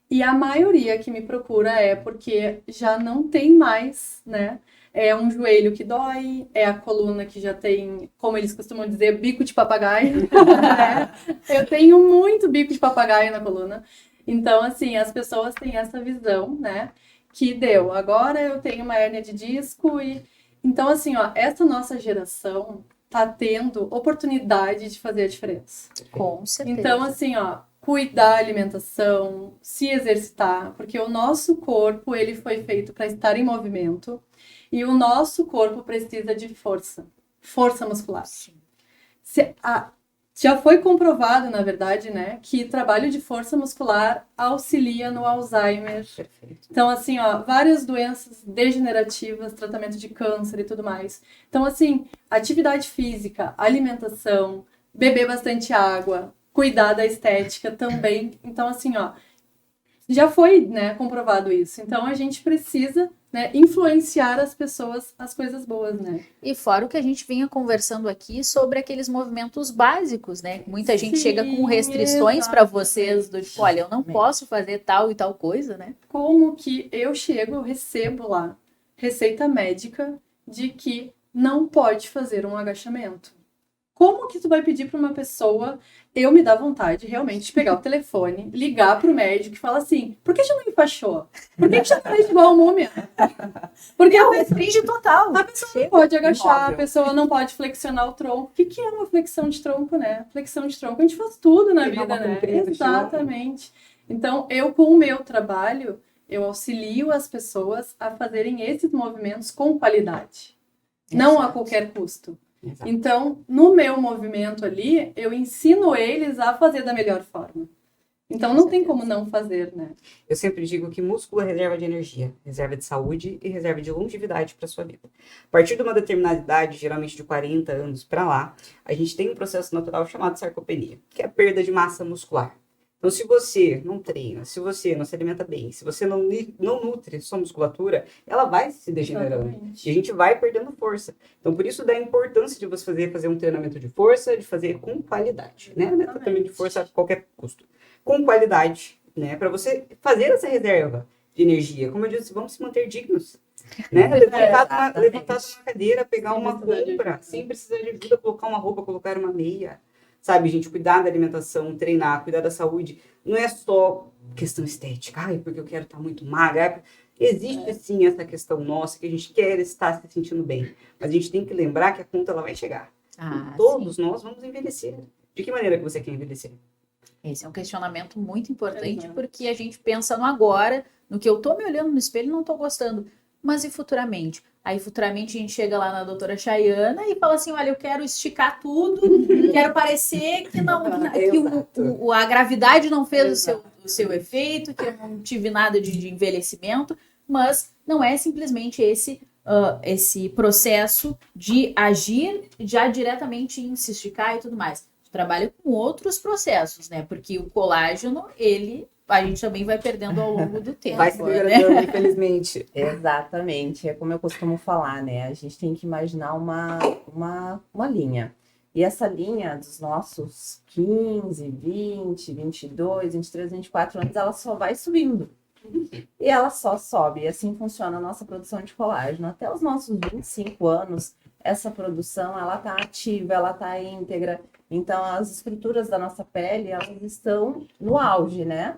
E a maioria que me procura é porque já não tem mais, né? É um joelho que dói, é a coluna que já tem, como eles costumam dizer, bico de papagaio. Né? Eu tenho muito bico de papagaio na coluna. Então, assim, as pessoas têm essa visão, né? Que deu. Agora eu tenho uma hérnia de disco e... Então, assim, ó, essa nossa geração tá tendo oportunidade de fazer a diferença. Com certeza. Então, assim, ó, cuidar da alimentação, se exercitar, porque o nosso corpo, ele foi feito para estar em movimento e o nosso corpo precisa de força muscular. Já foi comprovado, na verdade, né, que trabalho de força muscular auxilia no Alzheimer. Perfeito. Então, assim, ó, várias doenças degenerativas, tratamento de câncer e tudo mais. Então, assim, atividade física, alimentação, beber bastante água, cuidar da estética também. Então, assim, ó, já foi, né, comprovado isso. Então, a gente precisa, né, influenciar as pessoas as coisas boas, né? E fora o que a gente vinha conversando aqui sobre aqueles movimentos básicos, né? Muita gente chega com restrições para vocês, do tipo, olha, eu não posso fazer tal e tal coisa, né? Como que eu recebo lá receita médica de que não pode fazer um agachamento. Como que tu vai pedir para uma pessoa, eu me dá vontade realmente de pegar o telefone, ligar pro médico e falar assim, por que já não enfaixou? Por que já fez igual a múmia? Porque a pessoa, Restringe total. a pessoa não pode agachar, a imóvel. pessoa não pode flexionar o tronco. O que que é uma flexão de tronco, né? Flexão de tronco, a gente faz tudo na Pegar vida, uma né? comprida do chão. Exatamente. Então, eu com o meu trabalho, eu auxilio as pessoas a fazerem esses movimentos com qualidade. Não a Exato. qualquer custo. Exato. Então, no meu movimento ali, eu ensino eles a fazer da melhor forma. Então, não tem como não fazer, né? Eu sempre digo que músculo é reserva de energia, reserva de saúde e reserva de longevidade para sua vida. A partir de uma determinada idade, geralmente de 40 anos para lá, a gente tem um processo natural chamado sarcopenia, que é a perda de massa muscular. Então, se você não treina, se você não se alimenta bem, se você não nutre sua musculatura, ela vai se degenerando. Exatamente. E a gente vai perdendo força. Então, por isso da importância de você fazer um treinamento de força, de fazer com qualidade, né? Não é tratamento de força a qualquer custo. Com qualidade, né? Para você fazer essa reserva de energia. Como eu disse, vamos se manter dignos. Né? Levantar de uma cadeira, pegar Sem uma precisar de compra, ajuda. sem precisar de ajuda, colocar uma roupa, colocar uma meia. Sabe, gente, cuidar da alimentação, treinar, cuidar da saúde, não é só questão estética, ai, porque eu quero estar muito magra. Existe sim essa questão nossa, que a gente quer estar se sentindo bem, mas a gente tem que lembrar que a conta ela vai chegar. Ah, Todos sim. nós vamos envelhecer. De que maneira que você quer envelhecer? Esse é um questionamento muito importante, Exato. porque a gente pensa no agora, no que eu tô me olhando no espelho e não tô gostando. Mas e futuramente? Aí futuramente a gente chega lá na doutora Chayana e fala assim, olha, eu quero esticar tudo, quero parecer que não, que Exato. a gravidade não fez Exato. o seu efeito, que eu não tive nada de envelhecimento, mas não é simplesmente esse processo de agir já diretamente em se esticar e tudo mais. A gente trabalha com outros processos, né? Porque o colágeno, a gente também vai perdendo ao longo do tempo. Vai se né? degradando, infelizmente. Exatamente, é como eu costumo falar, né? A gente tem que imaginar uma linha. E essa linha dos nossos 15, 20, 22, 23, 24 anos, ela só vai subindo. E ela só sobe. E assim funciona a nossa produção de colágeno. Até os nossos 25 anos, essa produção, ela tá ativa, ela tá íntegra. Então, as estruturas da nossa pele, elas estão no auge, né?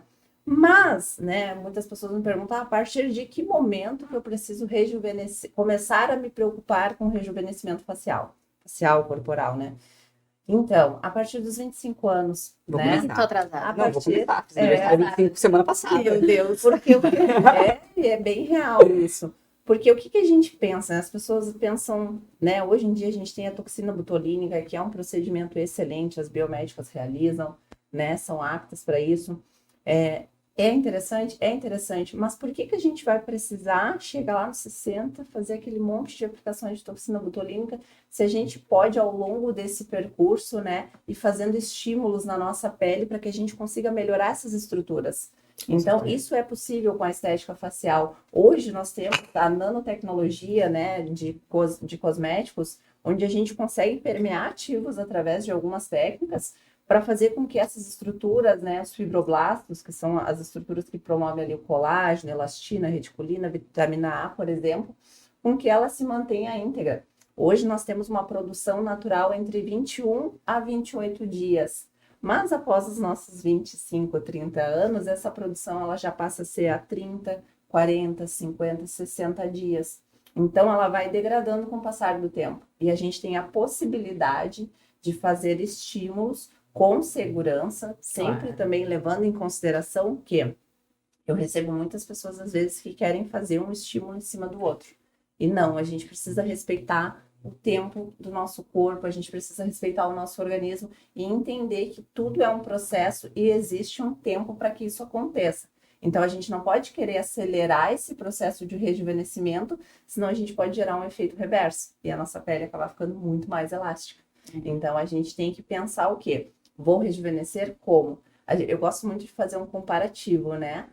Mas, né, muitas pessoas me perguntam a partir de que momento que eu preciso rejuvenescer, começar a me preocupar com rejuvenescimento facial, corporal, né? Então, a partir dos 25 anos, Vou né? começar. Tô atrasada. A Não, vou partir, começar. Fiz aniversário 25 semana passada. meu Deus, porque é bem real isso. Porque o que a gente pensa? As pessoas pensam, né? Hoje em dia a gente tem a toxina botulínica, que é um procedimento excelente, as biomédicas realizam, né? São aptas para isso. É interessante, mas por que a gente vai precisar chegar lá nos 60, fazer aquele monte de aplicações de toxina botulínica, se a gente pode, ao longo desse percurso, né, ir fazendo estímulos na nossa pele para que a gente consiga melhorar essas estruturas? Então, isso é possível com a estética facial. Hoje nós temos a nanotecnologia, né, de cosméticos, onde a gente consegue permear ativos através de algumas técnicas para fazer com que essas estruturas, né, os fibroblastos, que são as estruturas que promovem ali o colágeno, elastina, reticulina, vitamina A, por exemplo, com que ela se mantenha íntegra. Hoje nós temos uma produção natural entre 21 a 28 dias. Mas após os nossos 25, 30 anos, essa produção ela já passa a ser a 30, 40, 50, 60 dias. Então ela vai degradando com o passar do tempo. E a gente tem a possibilidade de fazer estímulos com segurança, sempre também levando em consideração que eu recebo muitas pessoas às vezes que querem fazer um estímulo em cima do outro. E não, a gente precisa respeitar o tempo do nosso corpo, a gente precisa respeitar o nosso organismo e entender que tudo é um processo e existe um tempo para que isso aconteça. Então, a gente não pode querer acelerar esse processo de rejuvenescimento, senão a gente pode gerar um efeito reverso e a nossa pele acabar ficando muito mais elástica. Então, a gente tem que pensar o quê? Vou rejuvenescer como? Eu gosto muito de fazer um comparativo, né?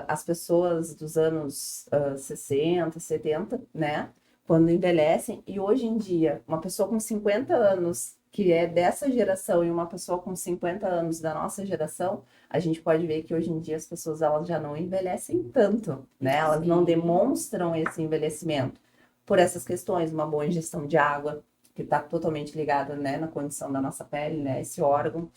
As pessoas dos anos 60, 70, né? Quando envelhecem, e hoje em dia, uma pessoa com 50 anos, que é dessa geração, e uma pessoa com 50 anos da nossa geração, a gente pode ver que hoje em dia as pessoas elas já não envelhecem tanto, né? Elas não demonstram esse envelhecimento por essas questões, uma boa ingestão de água, que está totalmente ligada, né, na condição da nossa pele, né, esse órgão.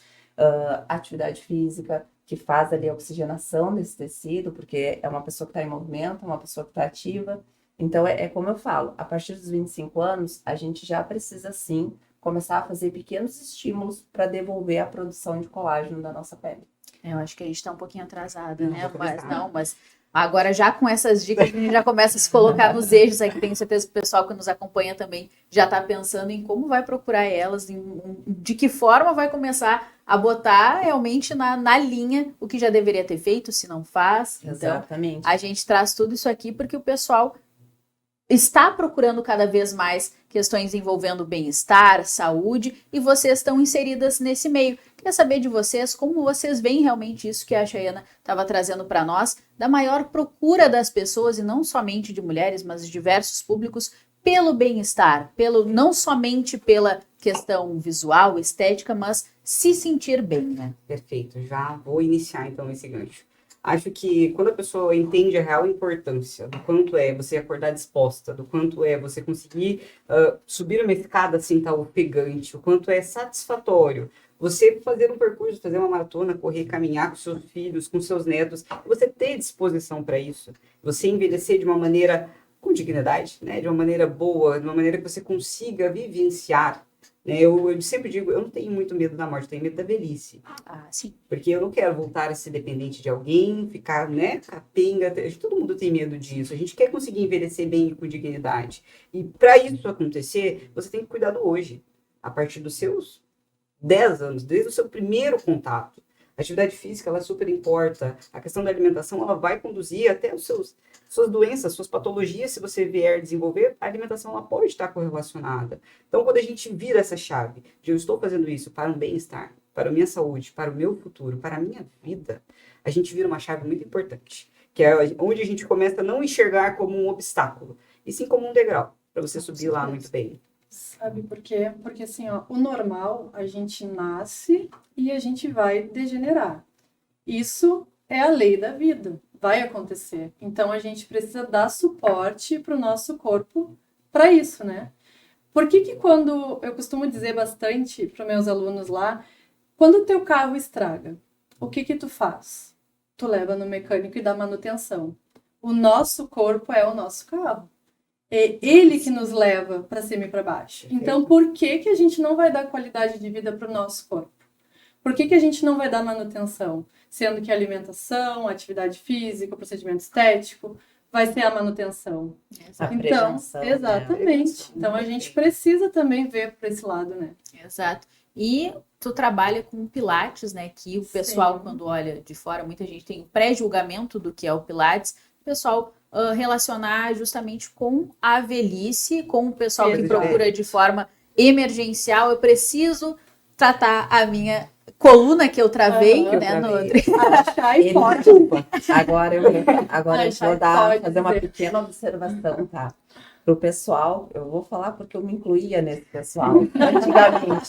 Atividade física, que faz ali a oxigenação desse tecido, porque é uma pessoa que está em movimento, uma pessoa que está ativa. Então, é como eu falo, a partir dos 25 anos, a gente já precisa, sim, começar a fazer pequenos estímulos para devolver a produção de colágeno da nossa pele. Eu acho que a gente está um pouquinho atrasada, né? Mas agora já com essas dicas, a gente já começa a se colocar nos eixos aqui. Tenho certeza que o pessoal que nos acompanha também já está pensando em como vai procurar elas, de que forma vai começar a botar realmente na linha o que já deveria ter feito, se não faz. Exatamente. Então, a gente traz tudo isso aqui porque o pessoal está procurando cada vez mais questões envolvendo bem-estar, saúde, e vocês estão inseridas nesse meio. Queria saber de vocês como vocês veem realmente isso que a Chayana estava trazendo para nós, da maior procura das pessoas, e não somente de mulheres, mas de diversos públicos, pelo bem-estar, não somente pela questão visual, estética, mas se sentir bem, né? Perfeito, já vou iniciar então esse gancho. Acho que quando a pessoa entende a real importância do quanto é você acordar disposta, do quanto é você conseguir subir uma escada assim, estar ofegante, o quanto é satisfatório você fazer um percurso, fazer uma maratona, correr, caminhar com seus filhos, com seus netos, você ter disposição para isso, você envelhecer de uma maneira com dignidade, né? De uma maneira boa, de uma maneira que você consiga vivenciar. Eu sempre digo, eu não tenho muito medo da morte, eu tenho medo da velhice. Ah, sim. Porque eu não quero voltar a ser dependente de alguém, ficar, né, capenga. Todo mundo tem medo disso. A gente quer conseguir envelhecer bem e com dignidade. E para isso acontecer, você tem que cuidar do hoje. A partir dos seus 10 anos, desde o seu primeiro contato. A atividade física, ela super importa. A questão da alimentação, ela vai conduzir até suas doenças, suas patologias, se você vier desenvolver, a alimentação ela pode estar correlacionada. Então, quando a gente vira essa chave de eu estou fazendo isso para um bem-estar, para a minha saúde, para o meu futuro, para a minha vida, a gente vira uma chave muito importante, que é onde a gente começa a não enxergar como um obstáculo, e sim como um degrau, para você subir lá muito bem. Sabe por quê? Porque assim, ó, o normal, a gente nasce e a gente vai degenerar. Isso é a lei da vida, vai acontecer. Então, a gente precisa dar suporte para o nosso corpo para isso, né? Por que quando, eu costumo dizer bastante para meus alunos lá, quando o teu carro estraga, o que tu faz? Tu leva no mecânico e dá manutenção. O nosso corpo é o nosso carro. É ele que nos leva para cima e para baixo. Então, por que a gente não vai dar qualidade de vida para o nosso corpo? Por que a gente não vai dar manutenção? Sendo que a alimentação, a atividade física, o procedimento estético vai ser a manutenção. Então, exatamente. Né? Então, a gente precisa também ver por esse lado, né? Exato. E tu trabalha com Pilates, né? Que o pessoal, quando olha de fora, muita gente tem um pré-julgamento do que é o Pilates. O pessoal relacionar justamente com a velhice, com o pessoal que procura de forma emergencial. Eu preciso tratar a minha coluna que eu travei, né? Agora eu vou fazer uma pequena observação, tá? Pro pessoal, eu vou falar porque eu me incluía nesse pessoal.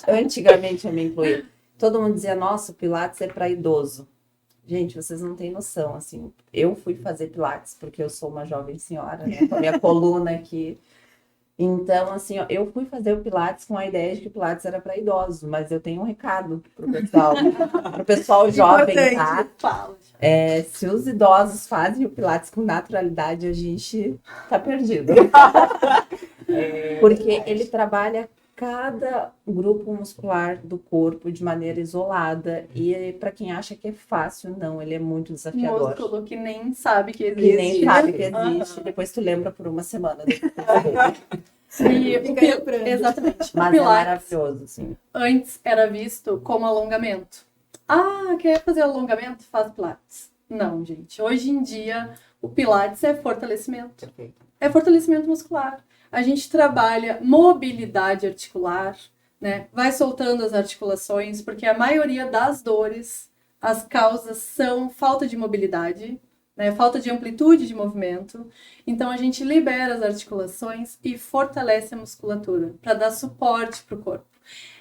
Antigamente eu me incluía. Todo mundo dizia, nossa, o Pilates é para idoso. Gente, vocês não têm noção, assim, eu fui fazer Pilates porque eu sou uma jovem senhora, né, com a minha coluna aqui. Então, assim, ó, eu fui fazer o Pilates com a ideia de que o Pilates era para idosos, mas eu tenho um recado pro pessoal jovem, tá? Se os idosos fazem o Pilates com naturalidade, a gente tá perdido. Porque ele trabalha cada grupo muscular do corpo de maneira isolada, e para quem acha que é fácil, não, ele é muito desafiador. Músculo que nem sabe que existe. Depois tu lembra por uma semana. Exatamente. Mas é maravilhoso, sim. Antes era visto como alongamento. Ah, quer fazer alongamento? Faz Pilates. Não, gente. Hoje em dia, o Pilates é fortalecimento. É fortalecimento muscular. A gente trabalha mobilidade articular, né? Vai soltando as articulações, porque a maioria das dores, as causas são falta de mobilidade, né? Falta de amplitude de movimento. Então, a gente libera as articulações e fortalece a musculatura para dar suporte para o corpo.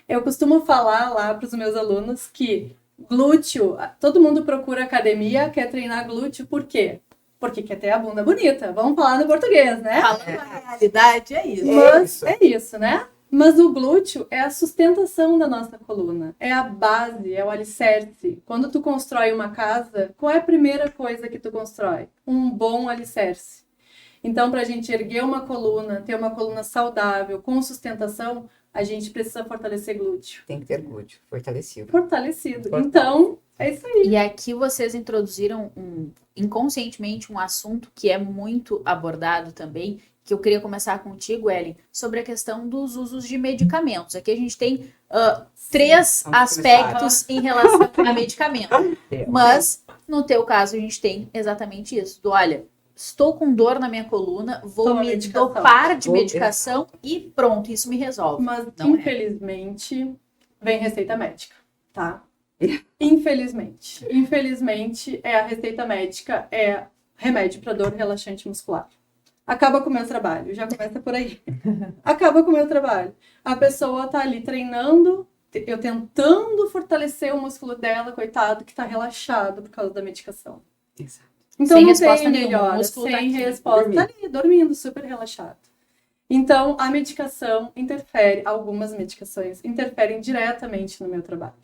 Eu costumo falar lá para os meus alunos que glúteo, todo mundo procura academia, quer treinar glúteo, por quê? Porque quer ter a bunda bonita. Vamos falar no português, né? Falando a realidade, é isso. Mas é isso, né? Mas o glúteo é a sustentação da nossa coluna, é a base, é o alicerce. Quando tu constrói uma casa, qual é a primeira coisa que tu constrói? Um bom alicerce. Então, para a gente erguer uma coluna, ter uma coluna saudável, com sustentação, a gente precisa fortalecer glúteo. Tem que ter glúteo fortalecido. Fortalecido. Fortalecido. Então, é isso aí. E aqui vocês introduziram inconscientemente um assunto que é muito abordado também, que eu queria começar contigo, Ellen, sobre a questão dos usos de medicamentos. Aqui a gente tem três vamos aspectos em relação a medicamento. Mas, no teu caso, a gente tem exatamente isso. Olha, estou com dor na minha coluna, vou Toma me medicação. dopar de medicação e pronto, isso me resolve. Mas, Não é. infelizmente, vem receita médica, tá? Infelizmente. Infelizmente, a receita médica é remédio para dor relaxante muscular. Acaba com o meu trabalho, já começa por aí. Acaba com o meu trabalho. A pessoa tá ali treinando, eu tentando fortalecer o músculo dela, coitado, que tá relaxado por causa da medicação. Exato. Então Sem não resposta tem nenhuma, o melhora, músculo tá sem aqui, resposta, dormindo. tá ali, dormindo, super relaxado. Então, a medicação interfere, algumas medicações interferem diretamente no meu trabalho.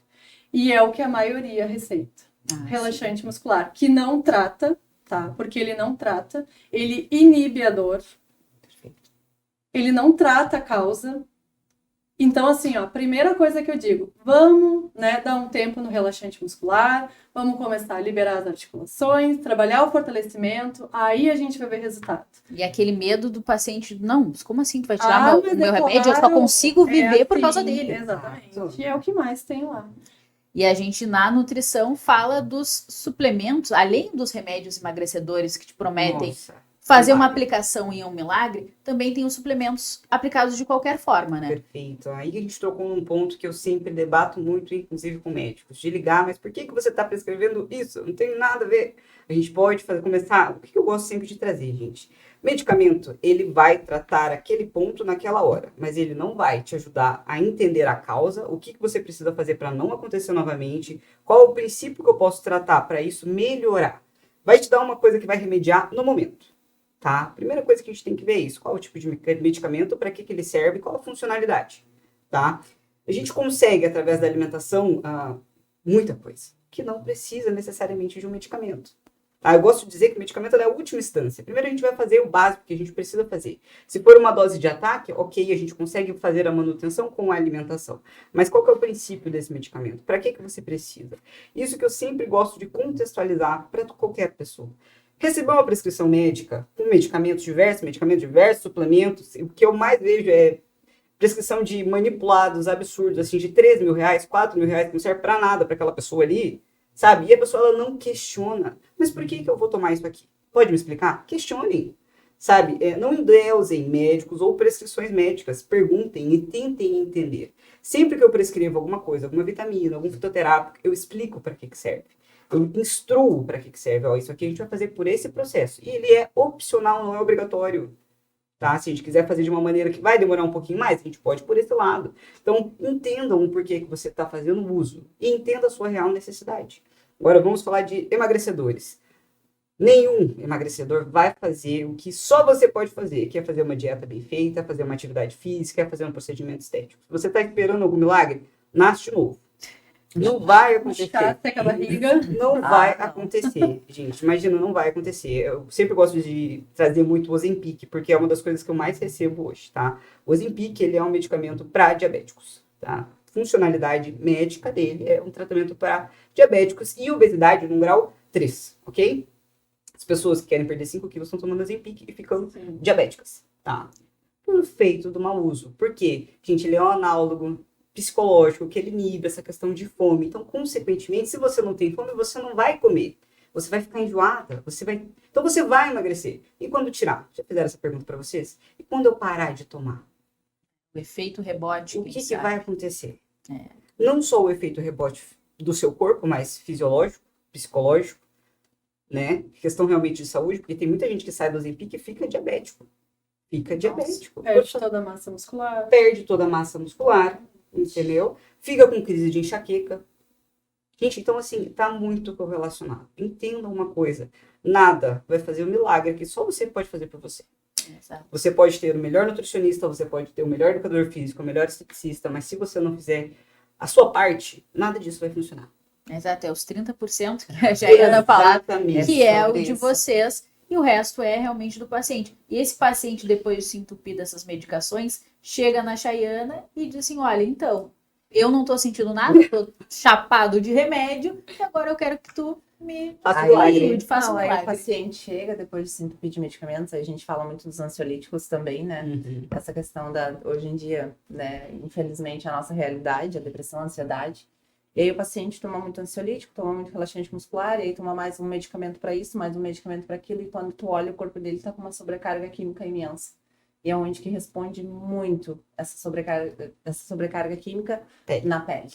E é o que a maioria receita. Relaxante muscular, que não trata, tá? Porque ele não trata, ele inibe a dor, Perfeito. ele não trata a causa. Então, assim, ó, primeira coisa que eu digo, vamos, né, dar um tempo no relaxante muscular, vamos começar a liberar as articulações, trabalhar o fortalecimento, aí a gente vai ver resultado. E aquele medo do paciente, não, mas como assim tu vai tirar mas o meu é remédio? Eu só claro, consigo viver por causa assim, dele. Exatamente. Exato. E é o que mais tem lá. E a gente, na nutrição, fala dos suplementos, além dos remédios emagrecedores que te prometem Nossa, fazer uma milagre. aplicação em um milagre, também tem os suplementos aplicados de qualquer forma, né? Perfeito. Aí a gente tocou num ponto que eu sempre debato muito, inclusive com médicos, de ligar, mas por que você está prescrevendo isso? Não tem nada a ver. A gente pode começar, o que eu gosto sempre de trazer, gente? Medicamento, ele vai tratar aquele ponto naquela hora, mas ele não vai te ajudar a entender a causa, o que você precisa fazer para não acontecer novamente, qual o princípio que eu posso tratar para isso melhorar. Vai te dar uma coisa que vai remediar no momento. Tá? Primeira coisa que a gente tem que ver é isso. Qual o tipo de medicamento, para que ele serve, qual a funcionalidade. Tá? A gente consegue, através da alimentação, muita coisa, que não precisa necessariamente de um medicamento. Tá? Eu gosto de dizer que o medicamento é a última instância. Primeiro a gente vai fazer o básico que a gente precisa fazer. Se for uma dose de ataque, ok, a gente consegue fazer a manutenção com a alimentação. Mas qual que é o princípio desse medicamento? Para que você precisa? Isso que eu sempre gosto de contextualizar para qualquer pessoa. Receber uma prescrição médica com medicamentos diversos, suplementos, o que eu mais vejo é prescrição de manipulados absurdos, assim, de 3 mil reais, 4 mil reais, que não serve para nada para aquela pessoa ali, sabe? E a pessoa ela não questiona. Mas por que eu vou tomar isso aqui? Pode me explicar? Questionem, sabe? Não endeusem médicos ou prescrições médicas. Perguntem e tentem entender. Sempre que eu prescrevo alguma coisa, alguma vitamina, algum fitoterápico, eu explico para que serve. Eu instruo para que serve. Ó, isso aqui a gente vai fazer por esse processo. E ele é opcional, não é obrigatório. Tá? Se a gente quiser fazer de uma maneira que vai demorar um pouquinho mais, a gente pode por esse lado. Então, entendam o porquê que você está fazendo uso. E entenda a sua real necessidade. Agora, vamos falar de emagrecedores. Nenhum emagrecedor vai fazer o que só você pode fazer, que é fazer uma dieta bem feita, fazer uma atividade física, fazer um procedimento estético. Se você está esperando algum milagre, nasce de novo. Não vai acontecer. Seca a barriga. Não vai acontecer, gente. Imagina, não vai acontecer. Eu sempre gosto de trazer muito o Ozempic, porque é uma das coisas que eu mais recebo hoje, tá? O Ozempic, ele é um medicamento para diabéticos, tá? Funcionalidade médica dele é um tratamento para diabéticos e obesidade num grau 3, ok? As pessoas que querem perder 5 quilos estão tomando Ozempic e ficando diabéticas, tá? Por feito do mau uso. Por quê? Gente, ele é um análogo psicológico, que ele inibe essa questão de fome. Então, consequentemente, se você não tem fome, você não vai comer. Você vai ficar enjoada. Então, você vai emagrecer. E quando tirar? Já fizeram essa pergunta para vocês? E quando eu parar de tomar? O efeito rebote. O que vai acontecer? É. Não só o efeito rebote do seu corpo, mas fisiológico, psicológico, né? Questão realmente de saúde, porque tem muita gente que sai do Ozempic e fica diabético. Perde toda a massa muscular. Perde toda a massa muscular. Entendeu? Fica com crise de enxaqueca. Gente, então assim, tá muito correlacionado. Entendam uma coisa. Nada vai fazer um milagre que só você pode fazer por você. Exato. Você pode ter o melhor nutricionista, você pode ter o melhor educador físico, o melhor esteticista, mas se você não fizer a sua parte, nada disso vai funcionar. Exato, é os 30% que a Jaiana falou, Exatamente. que é o sobre de isso. vocês, e o resto é realmente do paciente. E esse paciente, depois de se entupir dessas medicações, chega na Chayana e diz assim, olha, então, eu não tô sentindo nada, tô chapado de remédio, e agora eu quero que tu me Faça Aí- milagre. ajude, faça um Aí o milagre. paciente chega depois de se entupir de medicamentos, aí a gente fala muito dos ansiolíticos também, né? Uhum. Essa questão hoje em dia, né, infelizmente, a nossa realidade, a depressão, a ansiedade. E aí o paciente toma muito ansiolítico, toma muito relaxante muscular, e aí toma mais um medicamento para isso, mais um medicamento para aquilo, e quando tu olha, o corpo dele tá com uma sobrecarga química imensa. E é onde que responde muito essa sobrecarga química Pele. na pele.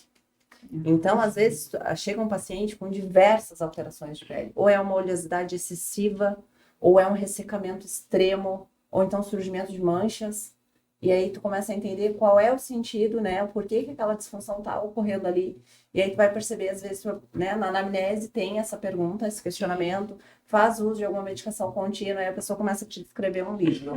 Então, às vezes, chega um paciente com diversas alterações de pele. Ou é uma oleosidade excessiva, ou é um ressecamento extremo, ou então surgimento de manchas. E aí tu começa a entender qual é o sentido, né? O porquê que aquela disfunção está ocorrendo ali. E aí tu vai perceber, às vezes, né, na anamnese tem essa pergunta, esse questionamento, faz uso de alguma medicação contínua, e a pessoa começa a te descrever um livro.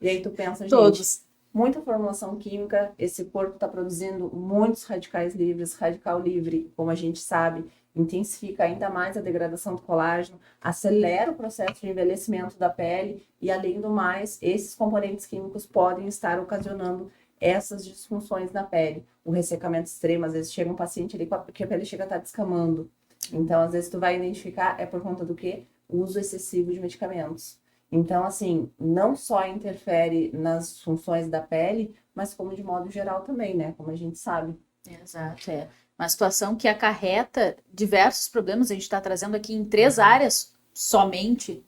E aí tu pensa, gente, Todos. muita formulação química, esse corpo está produzindo muitos radicais livres, radical livre, como a gente sabe, intensifica ainda mais a degradação do colágeno, acelera o processo de envelhecimento da pele e, além do mais, esses componentes químicos podem estar ocasionando essas disfunções na pele. O ressecamento extremo, às vezes chega um paciente ali que a pele chega a estar descamando. Então, às vezes tu vai identificar, é por conta do quê? O uso excessivo de medicamentos. Então, assim, não só interfere nas funções da pele, mas como de modo geral também, né? Como a gente sabe. Exato, é uma situação que acarreta diversos problemas. A gente está trazendo aqui em 3 áreas somente,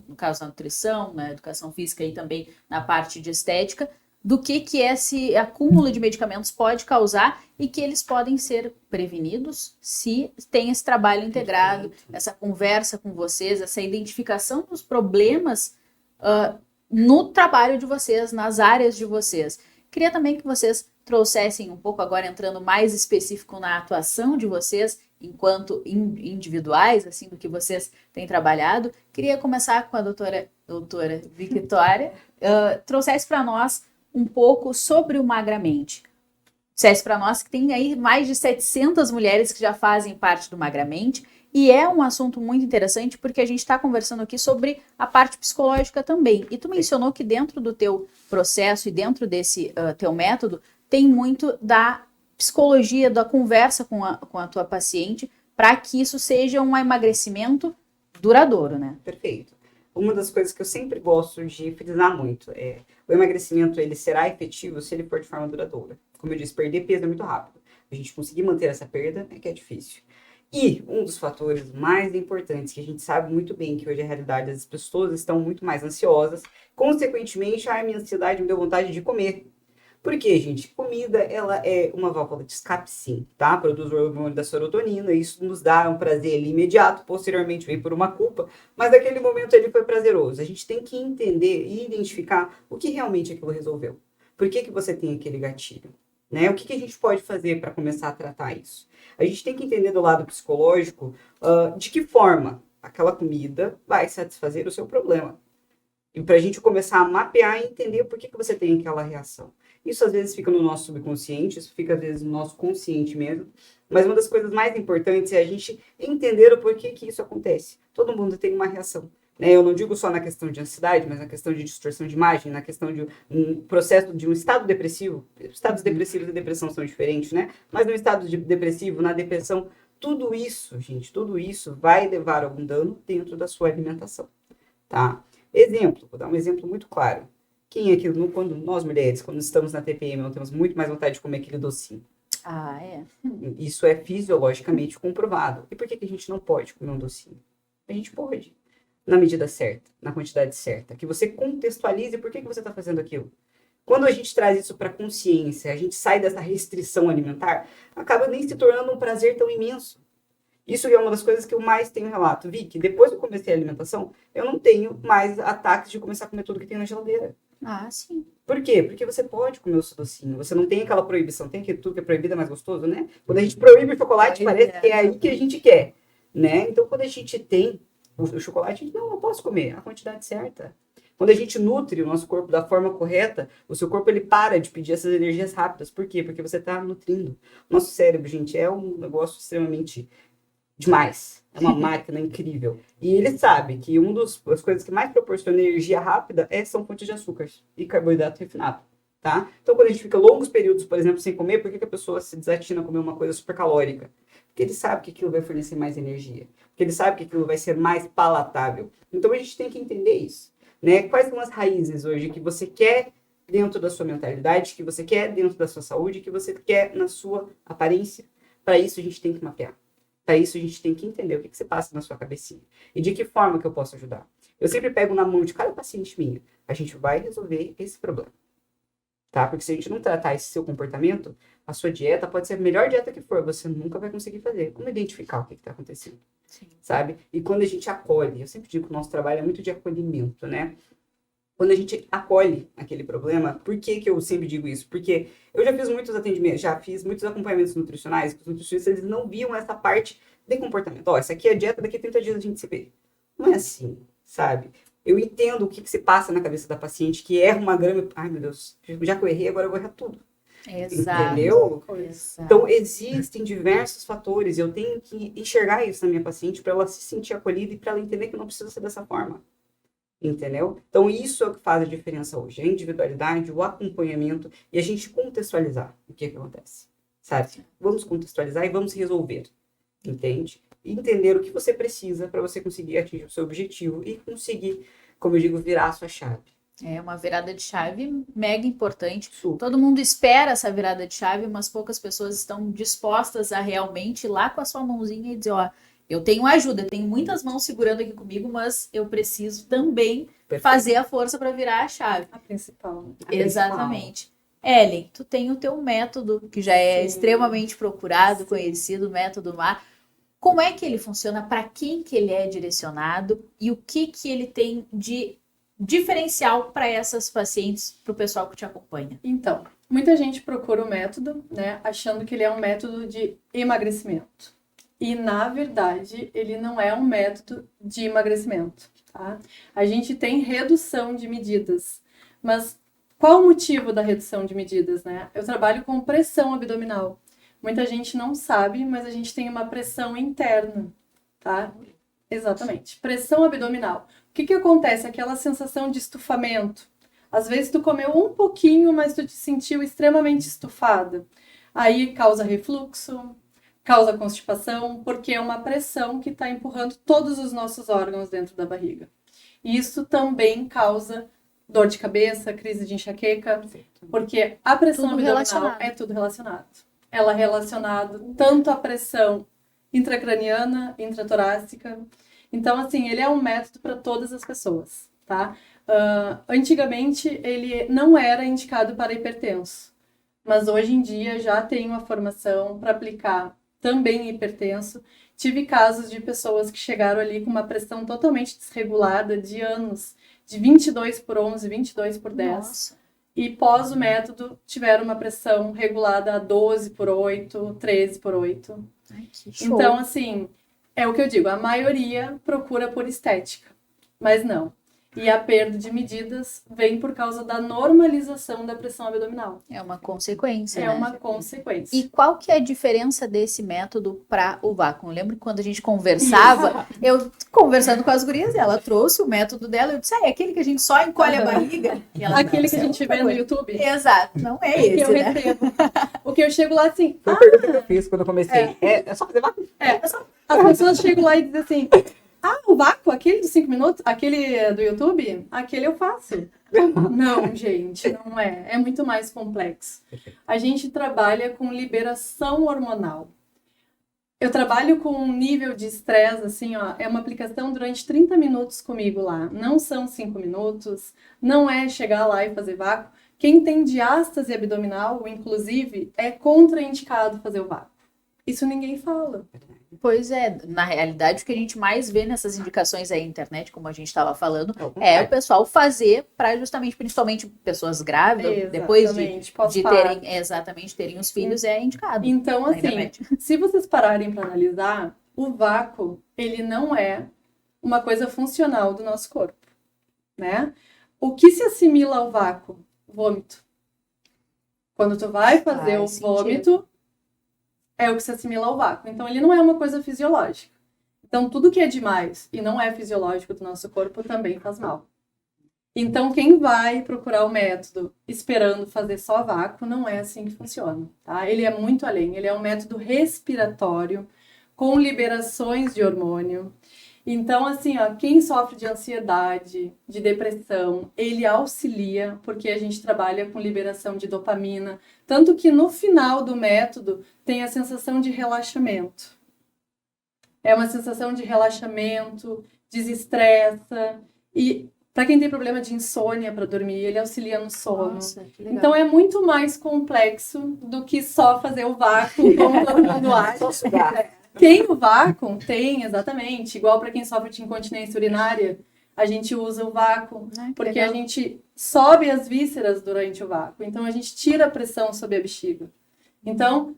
no caso da nutrição, na educação física e também na parte de estética, do que esse acúmulo de medicamentos pode causar e que eles podem ser prevenidos se tem esse trabalho integrado, essa conversa com vocês, essa identificação dos problemas no trabalho de vocês, nas áreas de vocês. Queria também que vocês trouxessem um pouco, agora entrando mais específico na atuação de vocês, enquanto individuais, assim, do que vocês têm trabalhado. Queria começar com a doutora Victória, trouxesse para nós um pouco sobre o Magramente. Dissesse para nós que tem aí mais de 700 mulheres que já fazem parte do Magramente, e é um assunto muito interessante porque a gente está conversando aqui sobre a parte psicológica também. E tu mencionou que dentro do teu processo e dentro desse teu método tem muito da psicologia, da conversa com a tua paciente, para que isso seja um emagrecimento duradouro, né? Perfeito. Uma das coisas que eu sempre gosto de frisar muito é o emagrecimento, ele será efetivo se ele for de forma duradoura. Como eu disse, perder peso é muito rápido. A gente conseguir manter essa perda é que é difícil. E um dos fatores mais importantes, que a gente sabe muito bem que hoje a realidade das pessoas estão muito mais ansiosas, consequentemente, a minha ansiedade me deu vontade de comer. Por quê, gente? Comida, ela é uma válvula de escape, sim, tá? Produz o hormônio da serotonina, isso nos dá um prazer ali imediato, posteriormente vem por uma culpa, mas naquele momento ele foi prazeroso. A gente tem que entender e identificar o que realmente aquilo resolveu. Por que você tem aquele gatilho? Né? O que a gente pode fazer para começar a tratar isso? A gente tem que entender do lado psicológico de que forma aquela comida vai satisfazer o seu problema. E para a gente começar a mapear e entender por que você tem aquela reação. Isso às vezes fica no nosso subconsciente, isso fica às vezes no nosso consciente mesmo. Mas uma das coisas mais importantes é a gente entender o porquê que isso acontece. Todo mundo tem uma reação. Né? Eu não digo só na questão de ansiedade, mas na questão de distorção de imagem, na questão de um processo de um estado depressivo. Estados depressivos e depressão são diferentes, né? Mas no estado depressivo, na depressão, tudo isso, gente, tudo isso vai levar algum dano dentro da sua alimentação, tá? Exemplo, vou dar um exemplo muito claro. Quem aqui, quando nós mulheres, quando estamos na TPM, nós temos muito mais vontade de comer aquele docinho. Ah, é? Isso é fisiologicamente comprovado. E por que a gente não pode comer um docinho? A gente pode. Na medida certa, na quantidade certa. Que você contextualize por que você está fazendo aquilo. Quando a gente traz isso para a consciência, a gente sai dessa restrição alimentar, acaba nem se tornando um prazer tão imenso. Isso é uma das coisas que eu mais tenho relato. Vi que depois que eu comecei a alimentação, eu não tenho mais ataques de começar a comer tudo que tem na geladeira. Ah, sim. Por quê? Porque você pode comer o seu docinho. Você não tem aquela proibição. Tem que tudo que é proibido é mais gostoso, né? Quando a gente proíbe o chocolate, parece que é aí que a gente quer, né? Então, quando a gente tem o chocolate, a gente não posso comer a quantidade certa. Quando a gente nutre o nosso corpo da forma correta, o seu corpo ele para de pedir essas energias rápidas. Por quê? Porque você está nutrindo. Nosso cérebro, gente, é um negócio extremamente demais. É uma máquina incrível. E ele sabe que uma das coisas que mais proporciona energia rápida são fontes de açúcares e carboidrato refinado. Tá? Então, quando a gente fica longos períodos, por exemplo, sem comer, por que a pessoa se desatina a comer uma coisa super calórica? Porque ele sabe que aquilo vai fornecer mais energia. Porque ele sabe que aquilo vai ser mais palatável. Então, a gente tem que entender isso. Né? Quais são as raízes hoje que você quer dentro da sua mentalidade, que você quer dentro da sua saúde, que você quer na sua aparência? Para isso, a gente tem que mapear. Para isso, a gente tem que entender o que se passa na sua cabecinha. E de que forma que eu posso ajudar. Eu sempre pego na mão de cada paciente minha. A gente vai resolver esse problema. Tá? Porque se a gente não tratar esse seu comportamento, a sua dieta pode ser a melhor dieta que for, você nunca vai conseguir fazer. Como identificar o que está acontecendo? Sim. Sabe? E quando a gente acolhe, eu sempre digo que o nosso trabalho é muito de acolhimento, né? Quando a gente acolhe aquele problema, por que eu sempre digo isso? Porque eu já fiz muitos atendimentos, já fiz muitos acompanhamentos nutricionais, que os nutricionistas eles não viam essa parte de comportamento. Ó, essa aqui é a dieta, daqui a 30 dias a gente se vê. Não é assim, sabe? Eu entendo o que se passa na cabeça da paciente, que erra uma grama. Ai, meu Deus, já que eu errei, agora eu vou errar tudo. Exato. Entendeu? Exato. Então, existem diversos fatores. Eu tenho que enxergar isso na minha paciente para ela se sentir acolhida e para ela entender que não precisa ser dessa forma. Entendeu? Então, isso é o que faz a diferença hoje. A individualidade, o acompanhamento e a gente contextualizar o que acontece. Sabe? Vamos contextualizar e vamos resolver. Entende? Entender o que você precisa para você conseguir atingir o seu objetivo e conseguir, como eu digo, virar a sua chave. É uma virada de chave mega importante. Super. Todo mundo espera essa virada de chave, mas poucas pessoas estão dispostas a realmente ir lá com a sua mãozinha e dizer, ó, eu tenho ajuda, tenho muitas mãos segurando aqui comigo, mas eu preciso também fazer a força para virar a chave. A principal. Exatamente. Ellen, tu tem o teu método, que já é extremamente procurado, conhecido, o método MAR. Como é que ele funciona? Para quem que ele é direcionado? E o que ele tem de diferencial para essas pacientes, para o pessoal que te acompanha? Então, muita gente procura o método, né, achando que ele é um método de emagrecimento. E, na verdade, ele não é um método de emagrecimento, tá? A gente tem redução de medidas, mas qual o motivo da redução de medidas, né? Eu trabalho com pressão abdominal. Muita gente não sabe, mas a gente tem uma pressão interna, tá? Exatamente. Pressão abdominal. O que acontece? Aquela sensação de estufamento. Às vezes tu comeu um pouquinho, mas tu te sentiu extremamente estufada. Aí causa refluxo, causa constipação, porque é uma pressão que está empurrando todos os nossos órgãos dentro da barriga. Isso também causa dor de cabeça, crise de enxaqueca, porque a pressão abdominal é tudo relacionado. Ela é relacionada tanto à pressão intracraniana, intratorácica. Então, assim, ele é um método para todas as pessoas, tá? Antigamente, ele não era indicado para hipertenso, mas hoje em dia já tem uma formação para aplicar também hipertenso. Tive casos de pessoas que chegaram ali com uma pressão totalmente desregulada de anos, de 22/11, 22/10. Nossa. E pós o método, tiveram uma pressão regulada a 12/8, 13/8. Ai, que show. Então, assim, é o que eu digo, a maioria procura por estética, mas não. E a perda de medidas vem por causa da normalização da pressão abdominal. É uma consequência, É né? uma consequência. E qual que é a diferença desse método para o vácuo? Eu lembro que quando a gente conversava, eu conversando com as gurias, ela trouxe o método dela, eu disse, é aquele que a gente só encolhe a barriga? E ela Aquele disse, que a gente vê no YouTube. Exato, não é Que esse, eu né? recebo. O que eu chego lá assim, Foi a pergunta que eu fiz quando eu comecei. É só fazer vácuo? as pessoas chegam lá e dizem assim, o vácuo, aquele de 5 minutos, aquele do YouTube, aquele eu faço. Não, gente, não é. É muito mais complexo. A gente trabalha com liberação hormonal. Eu trabalho com um nível de estresse, assim, ó, é uma aplicação durante 30 minutos comigo lá. Não são 5 minutos, não é chegar lá e fazer vácuo. Quem tem diástase abdominal, inclusive, é contraindicado fazer o vácuo. Isso ninguém fala. Pois é, na realidade o que a gente mais vê nessas indicações aí na internet, como a gente estava falando, é o pessoal fazer para justamente, principalmente pessoas grávidas, depois de terem os filhos, é indicado. Então, assim, se vocês pararem para analisar, o vácuo, ele não é uma coisa funcional do nosso corpo, né? O que se assimila ao vácuo? Vômito. Quando tu vai fazer o vômito, é o que se assimila ao vácuo. Então, ele não é uma coisa fisiológica. Então, tudo que é demais e não é fisiológico do nosso corpo também faz mal. Então, quem vai procurar o método esperando fazer só vácuo, não é assim que funciona, tá? Ele é muito além. Ele é um método respiratório, com liberações de hormônio. Então, assim, ó, quem sofre de ansiedade, de depressão, ele auxilia, porque a gente trabalha com liberação de dopamina. Tanto que no final do método tem a sensação de relaxamento. É uma sensação de relaxamento, desestressa. E para quem tem problema de insônia para dormir, ele auxilia no sono. Nossa, que legal. Então é muito mais complexo do que só fazer o vácuo, como todo mundo acha. Tem o vácuo? Tem, exatamente. Igual para quem sofre de incontinência urinária, a gente usa o vácuo, porque a gente sobe as vísceras durante o vácuo. Então a gente tira a pressão sobre a bexiga. Então,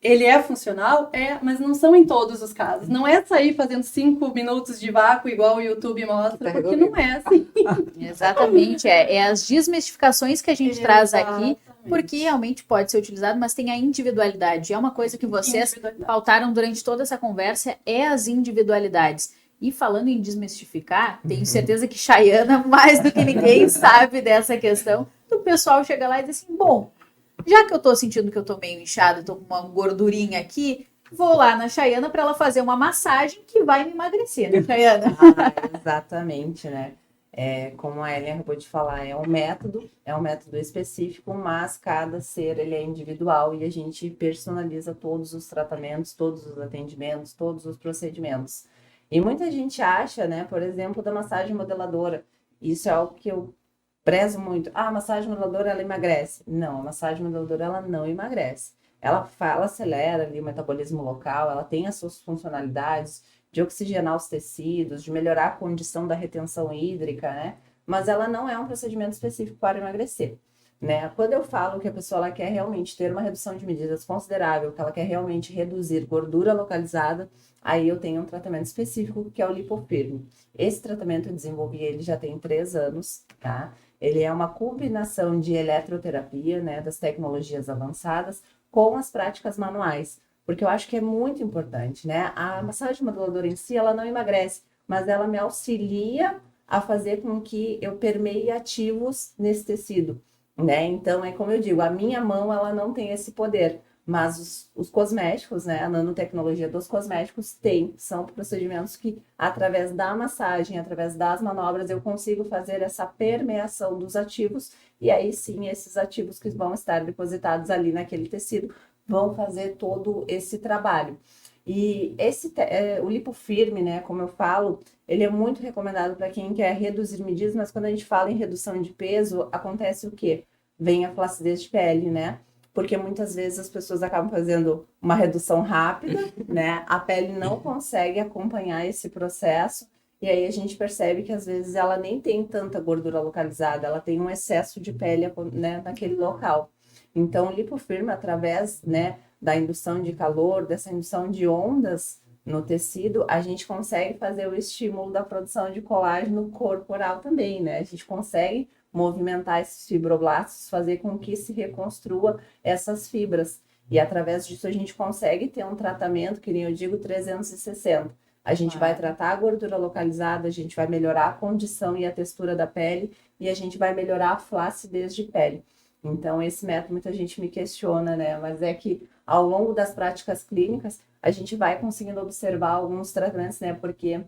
ele é funcional? É, mas não são em todos os casos. Não é sair fazendo 5 minutos de vácuo igual o YouTube mostra, porque não é assim. Exatamente, é as desmistificações que a gente traz aqui, porque realmente pode ser utilizado, mas tem a individualidade. É uma coisa que vocês pautaram durante toda essa conversa, é as individualidades. E falando em desmistificar, tenho certeza que Chayana, mais do que ninguém, sabe dessa questão, do pessoal chegar lá e dizer assim, bom, já que eu tô sentindo que eu tô meio inchada, tô com uma gordurinha aqui, vou lá na Chayana para ela fazer uma massagem que vai me emagrecer, né, Chayana? Exatamente, né? Como a Ellen acabou de falar, é um método específico, mas cada ser ele é individual e a gente personaliza todos os tratamentos, todos os atendimentos, todos os procedimentos. E muita gente acha, né, por exemplo, da massagem modeladora. Isso é algo que eu prezo muito. A massagem modeladora, ela emagrece. Não, a massagem modeladora, ela não emagrece. Ela acelera ali o metabolismo local, ela tem as suas funcionalidades de oxigenar os tecidos, de melhorar a condição da retenção hídrica, né? Mas ela não é um procedimento específico para emagrecer, né? Quando eu falo que a pessoa ela quer realmente ter uma redução de medidas considerável, que ela quer realmente reduzir gordura localizada, aí eu tenho um tratamento específico que é o lipofirme. Esse tratamento eu desenvolvi, ele já tem 3 anos, tá? Ele é uma combinação de eletroterapia, né, das tecnologias avançadas, com as práticas manuais, porque eu acho que é muito importante, né? A massagem modeladora em si, ela não emagrece, mas ela me auxilia a fazer com que eu permeie ativos nesse tecido, né? Então, é como eu digo, a minha mão, ela não tem esse poder, mas os cosméticos, né, a nanotecnologia dos cosméticos são procedimentos que, através da massagem, através das manobras, eu consigo fazer essa permeação dos ativos, e aí sim, esses ativos que vão estar depositados ali naquele tecido, vão fazer todo esse trabalho. E o lipofirme, né, como eu falo, ele é muito recomendado para quem quer reduzir medidas, mas quando a gente fala em redução de peso, acontece o quê? Vem a flacidez de pele, né? Porque muitas vezes as pessoas acabam fazendo uma redução rápida, né? A pele não consegue acompanhar esse processo, e aí a gente percebe que às vezes ela nem tem tanta gordura localizada, ela tem um excesso de pele, né, naquele local. Então, o lipofirme, através, né, da indução de calor, dessa indução de ondas no tecido, a gente consegue fazer o estímulo da produção de colágeno corporal também, né? A gente consegue movimentar esses fibroblastos, fazer com que se reconstrua essas fibras. E através disso a gente consegue ter um tratamento, que nem eu digo, 360. A gente vai tratar a gordura localizada, a gente vai melhorar a condição e a textura da pele, e a gente vai melhorar a flacidez de pele. Então, esse método, muita gente me questiona, né? Mas é que ao longo das práticas clínicas, a gente vai conseguindo observar alguns tratamentos, né? Porque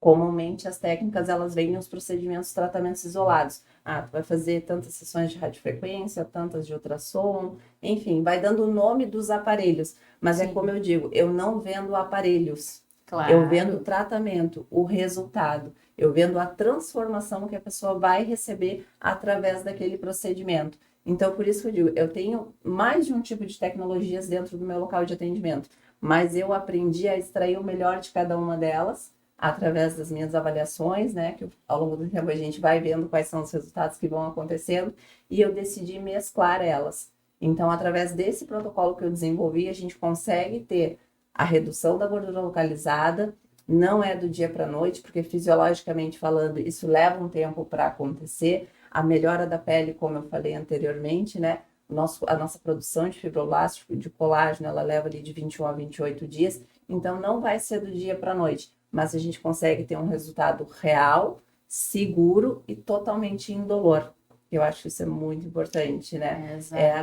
comumente as técnicas, elas vêm nos procedimentos, tratamentos isolados. Tu vai fazer tantas sessões de radiofrequência, tantas de ultrassom, enfim, vai dando o nome dos aparelhos. Mas é como eu digo, eu não vendo aparelhos. Claro. Eu vendo o tratamento, o resultado. Eu vendo a transformação que a pessoa vai receber através daquele procedimento. Então, por isso que eu digo, eu tenho mais de um tipo de tecnologias dentro do meu local de atendimento, mas eu aprendi a extrair o melhor de cada uma delas através das minhas avaliações, né, que ao longo do tempo a gente vai vendo quais são os resultados que vão acontecendo, e eu decidi mesclar elas. Então, através desse protocolo que eu desenvolvi, a gente consegue ter a redução da gordura localizada, Não é do dia para a noite, porque fisiologicamente falando, isso leva um tempo para acontecer. A melhora da pele, como eu falei anteriormente, né? A nossa produção de fibroblasto, de colágeno, ela leva ali de 21 a 28 dias. Então, não vai ser do dia para a noite, mas a gente consegue ter um resultado real, seguro e totalmente indolor. Eu acho que isso é muito importante, né?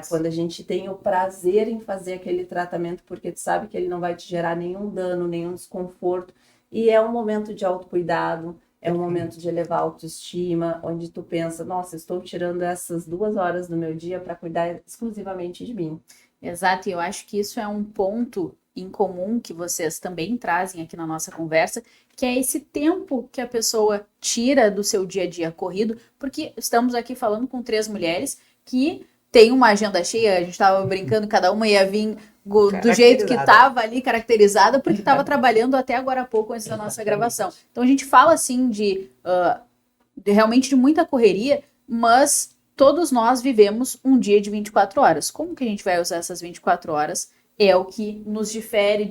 Quando a gente tem o prazer em fazer aquele tratamento, porque tu sabe que ele não vai te gerar nenhum dano, nenhum desconforto. E é um momento de autocuidado, é um momento de elevar a autoestima, onde tu pensa, nossa, estou tirando essas 2 horas do meu dia para cuidar exclusivamente de mim. Exato, e eu acho que isso é um ponto em comum que vocês também trazem aqui na nossa conversa, que é esse tempo que a pessoa tira do seu dia a dia corrido, porque estamos aqui falando com 3 mulheres que têm uma agenda cheia, a gente estava brincando, cada uma ia vir do jeito que estava ali, caracterizada, porque estava trabalhando até agora há pouco antes da nossa gravação. Então a gente fala assim de realmente de muita correria, mas todos nós vivemos um dia de 24 horas. Como que a gente vai usar essas 24 horas? É o que nos difere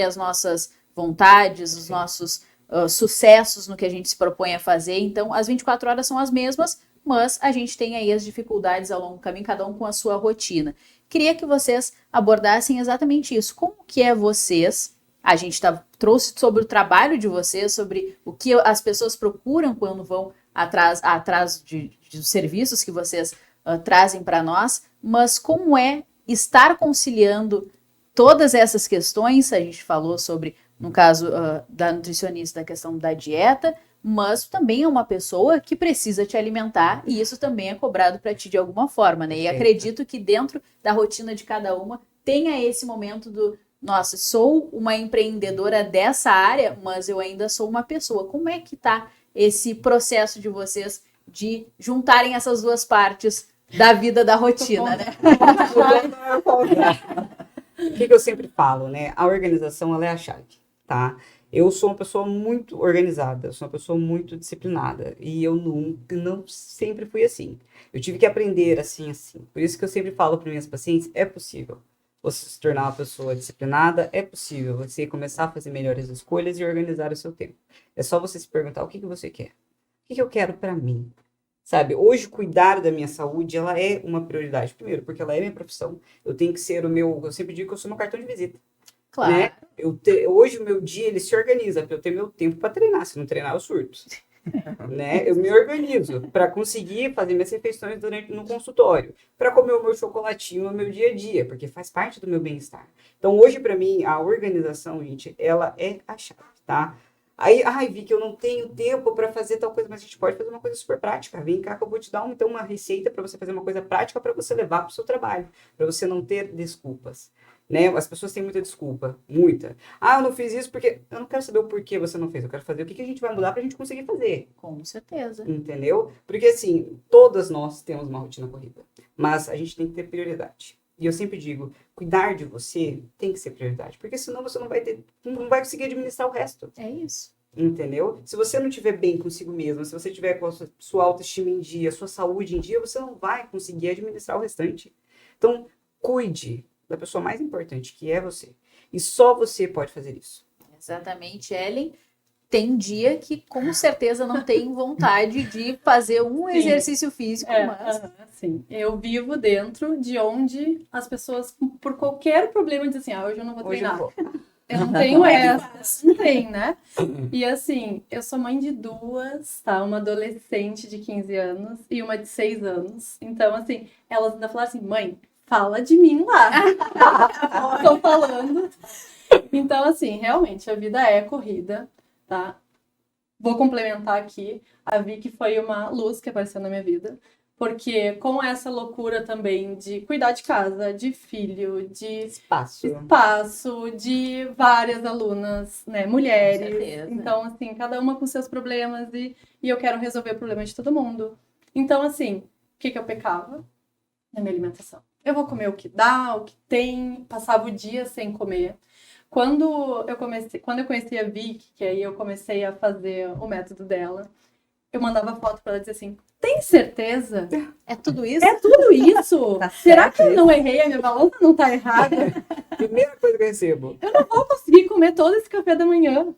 as nossas vontades, os nossos sucessos no que a gente se propõe a fazer. Então, as 24 horas são as mesmas, mas a gente tem aí as dificuldades ao longo do caminho, cada um com a sua rotina. Queria que vocês abordassem exatamente isso. Como que é vocês? A gente trouxe sobre o trabalho de vocês, sobre o que as pessoas procuram quando vão atrás dos serviços que vocês trazem para nós, mas como é estar conciliando todas essas questões? A gente falou sobre, no caso da nutricionista, da questão da dieta, mas também é uma pessoa que precisa te alimentar e isso também é cobrado para ti de alguma forma, né? E acredito que dentro da rotina de cada uma tenha esse momento do, nossa, sou uma empreendedora dessa área, mas eu ainda sou uma pessoa. Como é que tá esse processo de vocês de juntarem essas duas partes da vida, da rotina, né? O que eu sempre falo, né? A organização, ela é a chave, tá? Eu sou uma pessoa muito organizada, eu sou uma pessoa muito disciplinada e eu não sempre fui assim. Eu tive que aprender assim. Por isso que eu sempre falo para minhas pacientes, é possível você se tornar uma pessoa disciplinada, é possível você começar a fazer melhores escolhas e organizar o seu tempo. É só você se perguntar o que você quer. O que eu quero para mim? Sabe, hoje cuidar da minha saúde, ela é uma prioridade. Primeiro, porque ela é minha profissão. Eu tenho que ser eu sempre digo que eu sou meu cartão de visita. Claro. Né? Hoje o meu dia, ele se organiza para eu ter meu tempo para treinar. Se não treinar, eu surto. Né? Eu me organizo para conseguir fazer minhas refeições no consultório, para comer o meu chocolatinho no meu dia a dia, porque faz parte do meu bem-estar. Então, hoje, para mim, a organização, gente, ela é a chave, tá? Aí, vi que eu não tenho tempo para fazer tal coisa, mas a gente pode fazer uma coisa super prática. Vem cá que eu vou te dar então uma receita para você fazer uma coisa prática para você levar para o seu trabalho, para você não ter desculpas. Né? As pessoas têm muita desculpa, muita. Eu não fiz isso porque... Eu não quero saber o porquê você não fez, eu quero saber o que a gente vai mudar pra gente conseguir fazer. Com certeza. Entendeu? Porque assim, todas nós temos uma rotina corrida, mas a gente tem que ter prioridade. E eu sempre digo, cuidar de você tem que ser prioridade, porque senão você não vai conseguir administrar o resto. É isso. Entendeu? Se você não estiver bem consigo mesmo, se você estiver com a sua autoestima em dia, sua saúde em dia, você não vai conseguir administrar o restante. Então, cuide da pessoa mais importante, que é você. E só você pode fazer isso. Exatamente, Ellen. Tem dia que com certeza não tem vontade de fazer um exercício físico, mas... Sim, eu vivo dentro de onde as pessoas, por qualquer problema, dizem assim, hoje eu não vou treinar. Eu não tenho essa, não tem, né? E assim, eu sou mãe de 2, tá? Uma adolescente de 15 anos e uma de 6 anos. Então, assim, elas ainda falaram assim, mãe, fala de mim lá. Tô falando. Então, assim, realmente, a vida é corrida, tá? Vou complementar aqui. A Vicky foi uma luz que apareceu na minha vida. Porque com essa loucura também de cuidar de casa, de filho, de espaço, de várias alunas, né, mulheres. Com certeza. Então, assim, cada uma com seus problemas e eu quero resolver o problema de todo mundo. Então, assim, o que eu pecava? Na minha alimentação. Eu vou comer o que dá, o que tem, passava o dia sem comer. Quando eu conheci a Vicky, que aí eu comecei a fazer o método dela, eu mandava foto para ela dizer assim, tem certeza? É tudo isso? É tudo isso? Tá Será que eu não errei? A minha balança não tá errada? Primeira coisa que eu recebo. Eu não vou conseguir comer todo esse café da manhã.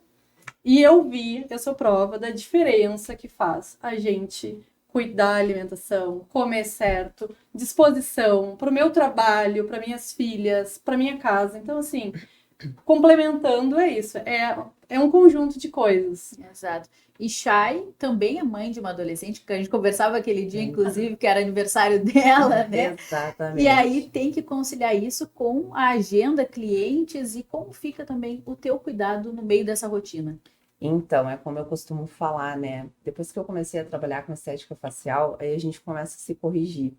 E eu sou prova da diferença que faz a gente cuidar da alimentação, comer certo, disposição para o meu trabalho, para minhas filhas, para minha casa. Então, assim, complementando é isso. É um conjunto de coisas. Exato. E Chay também é mãe de uma adolescente, que a gente conversava aquele dia, inclusive, que era aniversário dela, né? Exatamente. E aí tem que conciliar isso com a agenda, clientes e como fica também o teu cuidado no meio dessa rotina. Então, é como eu costumo falar, né? Depois que eu comecei a trabalhar com estética facial, aí a gente começa a se corrigir,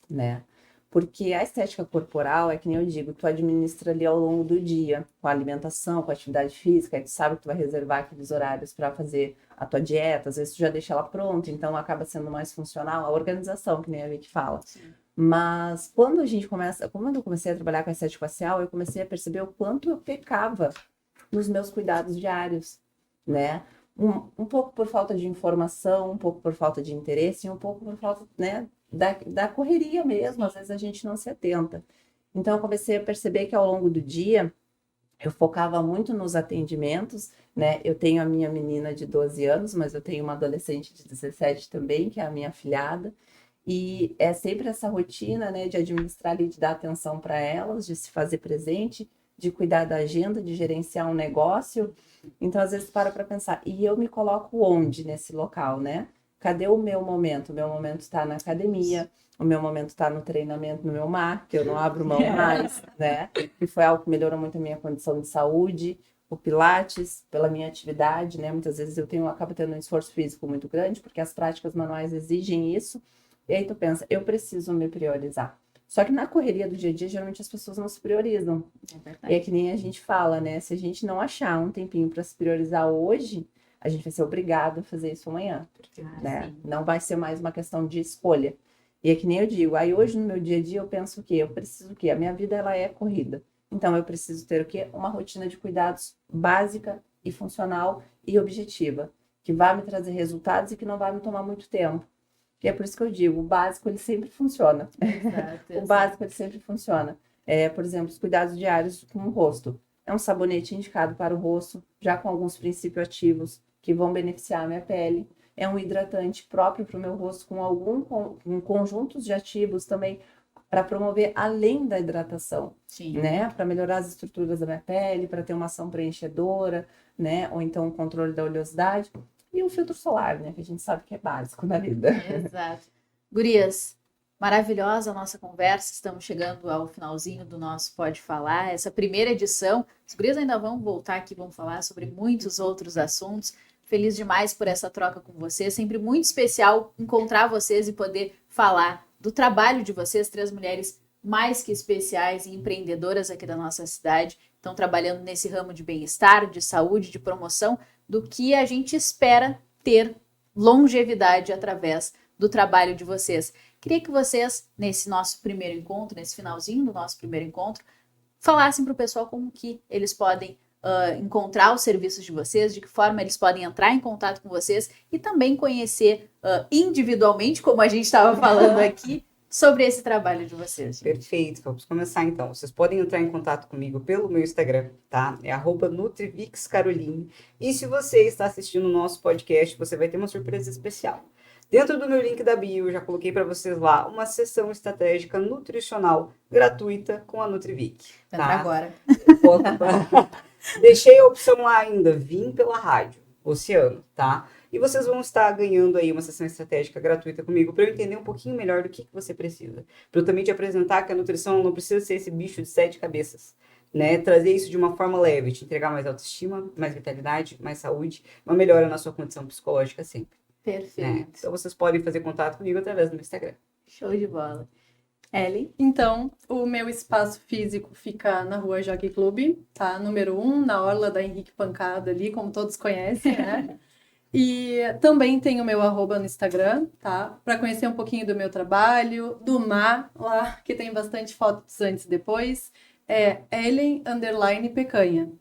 né? Porque a estética corporal é que nem eu digo, tu administra ali ao longo do dia, com a alimentação, com a atividade física, aí tu sabe que tu vai reservar aqueles horários para fazer a tua dieta, às vezes tu já deixa ela pronta, então acaba sendo mais funcional, a organização, que nem a Vicky fala. Sim. Mas quando eu comecei a trabalhar com a estética facial, eu comecei a perceber o quanto eu pecava nos meus cuidados diários, né? Um pouco por falta de informação, um pouco por falta de interesse, e um pouco por falta, né, da correria mesmo, às vezes a gente não se atenta. Então eu comecei a perceber que ao longo do dia eu focava muito nos atendimentos, né? Eu tenho a minha menina de 12 anos, mas eu tenho uma adolescente de 17 também, que é a minha afilhada, e é sempre essa rotina, né, de administrar e de dar atenção para elas, de se fazer presente, de cuidar da agenda, de gerenciar um negócio. Então, às vezes, para pensar, e eu me coloco onde nesse local, né? Cadê o meu momento? O meu momento está na academia, o meu momento está no treinamento no meu mar, que eu não abro mão mais, né? E foi algo que melhorou muito a minha condição de saúde, o Pilates, pela minha atividade, né? Muitas vezes acabo tendo um esforço físico muito grande, porque as práticas manuais exigem isso. E aí tu pensa, eu preciso me priorizar. Só que na correria do dia a dia, geralmente as pessoas não se priorizam. E é que nem a gente fala, né? Se a gente não achar um tempinho para se priorizar hoje, a gente vai ser obrigado a fazer isso amanhã, né? Sim. Não vai ser mais uma questão de escolha. E é que nem eu digo, aí hoje no meu dia a dia eu penso o quê? Eu preciso o quê? A minha vida, ela é corrida. Então eu preciso ter o quê? Uma rotina de cuidados básica e funcional e objetiva, que vai me trazer resultados e que não vai me tomar muito tempo. E é por isso que eu digo, o básico, ele sempre funciona. Exato, O básico, ele sempre funciona. Por exemplo, os cuidados diários com o rosto. É um sabonete indicado para o rosto, já com alguns princípios ativos que vão beneficiar a minha pele. É um hidratante próprio para o meu rosto, com conjuntos de ativos também para promover além da hidratação, Sim. né? Para melhorar as estruturas da minha pele, para ter uma ação preenchedora, né? Ou então o controle da oleosidade. E o filtro solar, né? Que a gente sabe que é básico na vida. Exato. Gurias, maravilhosa a nossa conversa. Estamos chegando ao finalzinho do nosso Pode Falar. Essa primeira edição, as gurias ainda vão voltar aqui, vão falar sobre muitos outros assuntos. Feliz demais por essa troca com vocês. Sempre muito especial encontrar vocês e poder falar do trabalho de vocês, três mulheres mais que especiais e empreendedoras aqui da nossa cidade. Estão trabalhando nesse ramo de bem-estar, de saúde, de promoção, do que a gente espera ter longevidade através do trabalho de vocês. Queria que vocês, nesse nosso primeiro encontro, nesse finalzinho do nosso primeiro encontro, falassem para o pessoal como que eles podem encontrar os serviços de vocês, de que forma eles podem entrar em contato com vocês e também conhecer individualmente, como a gente estava falando aqui, sobre esse trabalho de vocês. Perfeito, vamos começar então. Vocês podem entrar em contato comigo pelo meu Instagram, tá? É @NutriVixCaroline. E se você está assistindo o nosso podcast, você vai ter uma surpresa especial. Dentro do meu link da bio, eu já coloquei para vocês lá uma sessão estratégica nutricional gratuita com a NutriVic. Entra agora. Deixei a opção lá ainda, vim pela rádio Oceano, tá? E vocês vão estar ganhando aí uma sessão estratégica gratuita comigo para eu entender um pouquinho melhor do que você precisa. Para eu também te apresentar que a nutrição não precisa ser esse bicho de 7 cabeças, né? Trazer isso de uma forma leve, te entregar mais autoestima, mais vitalidade, mais saúde, uma melhora na sua condição psicológica sempre. Perfeito. Né? Então vocês podem fazer contato comigo através do meu Instagram. Show de bola. Ellen? Então, o meu espaço físico fica na rua Jockey Club, tá? Número 1, na orla da Henrique Pancada ali, como todos conhecem, né? E também tem o meu @ no Instagram, tá? Para conhecer um pouquinho do meu trabalho, do Mar, lá, que tem bastante fotos antes e depois. É Ellen_Pecanha.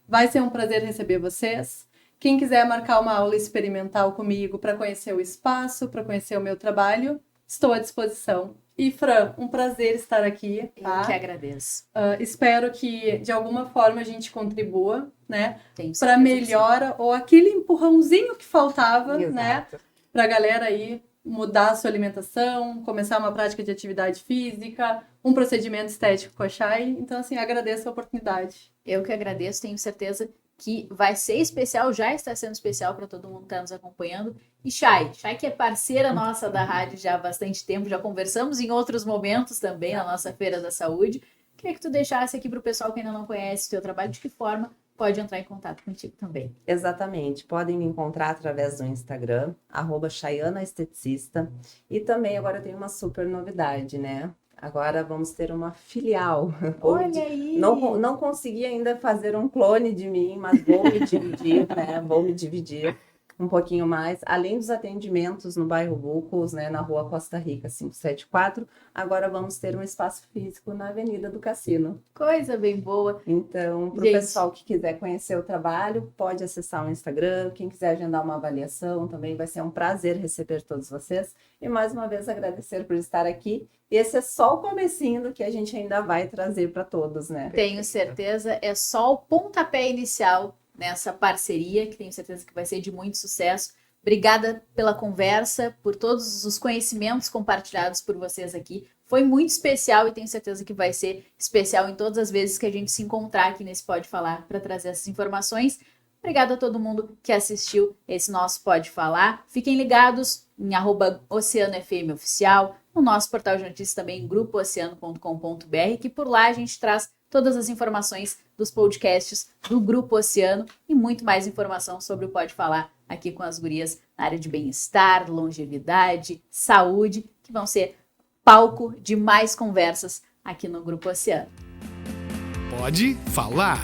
Vai ser um prazer receber vocês. Quem quiser marcar uma aula experimental comigo para conhecer o espaço, para conhecer o meu trabalho, estou à disposição. E Fran, um prazer estar aqui, tá? Eu que agradeço. Espero que de alguma forma a gente contribua, né? Tenho Para certeza que sim. melhora ou aquele empurrãozinho que faltava, né? Exato. Para a galera aí mudar a sua alimentação, começar uma prática de atividade física, um procedimento estético com a Chay. Então, assim, agradeço a oportunidade. Eu que agradeço, tenho certeza que vai ser especial, já está sendo especial para todo mundo que está nos acompanhando. E Chay que é parceira nossa da rádio já há bastante tempo, já conversamos em outros momentos também na nossa Feira da Saúde. Queria que tu deixasse aqui para o pessoal que ainda não conhece o teu trabalho, de que forma pode entrar em contato contigo também. Exatamente. Podem me encontrar através do Instagram, @chayanaesteticista. E também agora eu tenho uma super novidade, né? Agora vamos ter uma filial. Olha aí! Não consegui ainda fazer um clone de mim, mas vou me dividir, né? Vou me dividir um pouquinho mais. Além dos atendimentos no bairro Bucos, né? Na rua Costa Rica, 574, agora vamos ter um espaço físico na Avenida do Cassino. Coisa bem boa. Então, para o Gente. pessoal que quiser conhecer o trabalho, pode acessar o Instagram. Quem quiser agendar uma avaliação, também vai ser um prazer receber todos vocês. E mais uma vez agradecer por estar aqui. E esse é só o comecinho do que a gente ainda vai trazer para todos, né? Tenho certeza, é só o pontapé inicial nessa parceria, que tenho certeza que vai ser de muito sucesso. Obrigada pela conversa, por todos os conhecimentos compartilhados por vocês aqui. Foi muito especial e tenho certeza que vai ser especial em todas as vezes que a gente se encontrar aqui nesse Pode Falar para trazer essas informações. Obrigada a todo mundo que assistiu esse nosso Pode Falar. Fiquem ligados em @OceanoFM Oficial, no nosso portal de notícias também, grupooceano.com.br, que por lá a gente traz todas as informações dos podcasts do Grupo Oceano e muito mais informação sobre o Pode Falar aqui com as gurias na área de bem-estar, longevidade, saúde, que vão ser palco de mais conversas aqui no Grupo Oceano. Pode falar.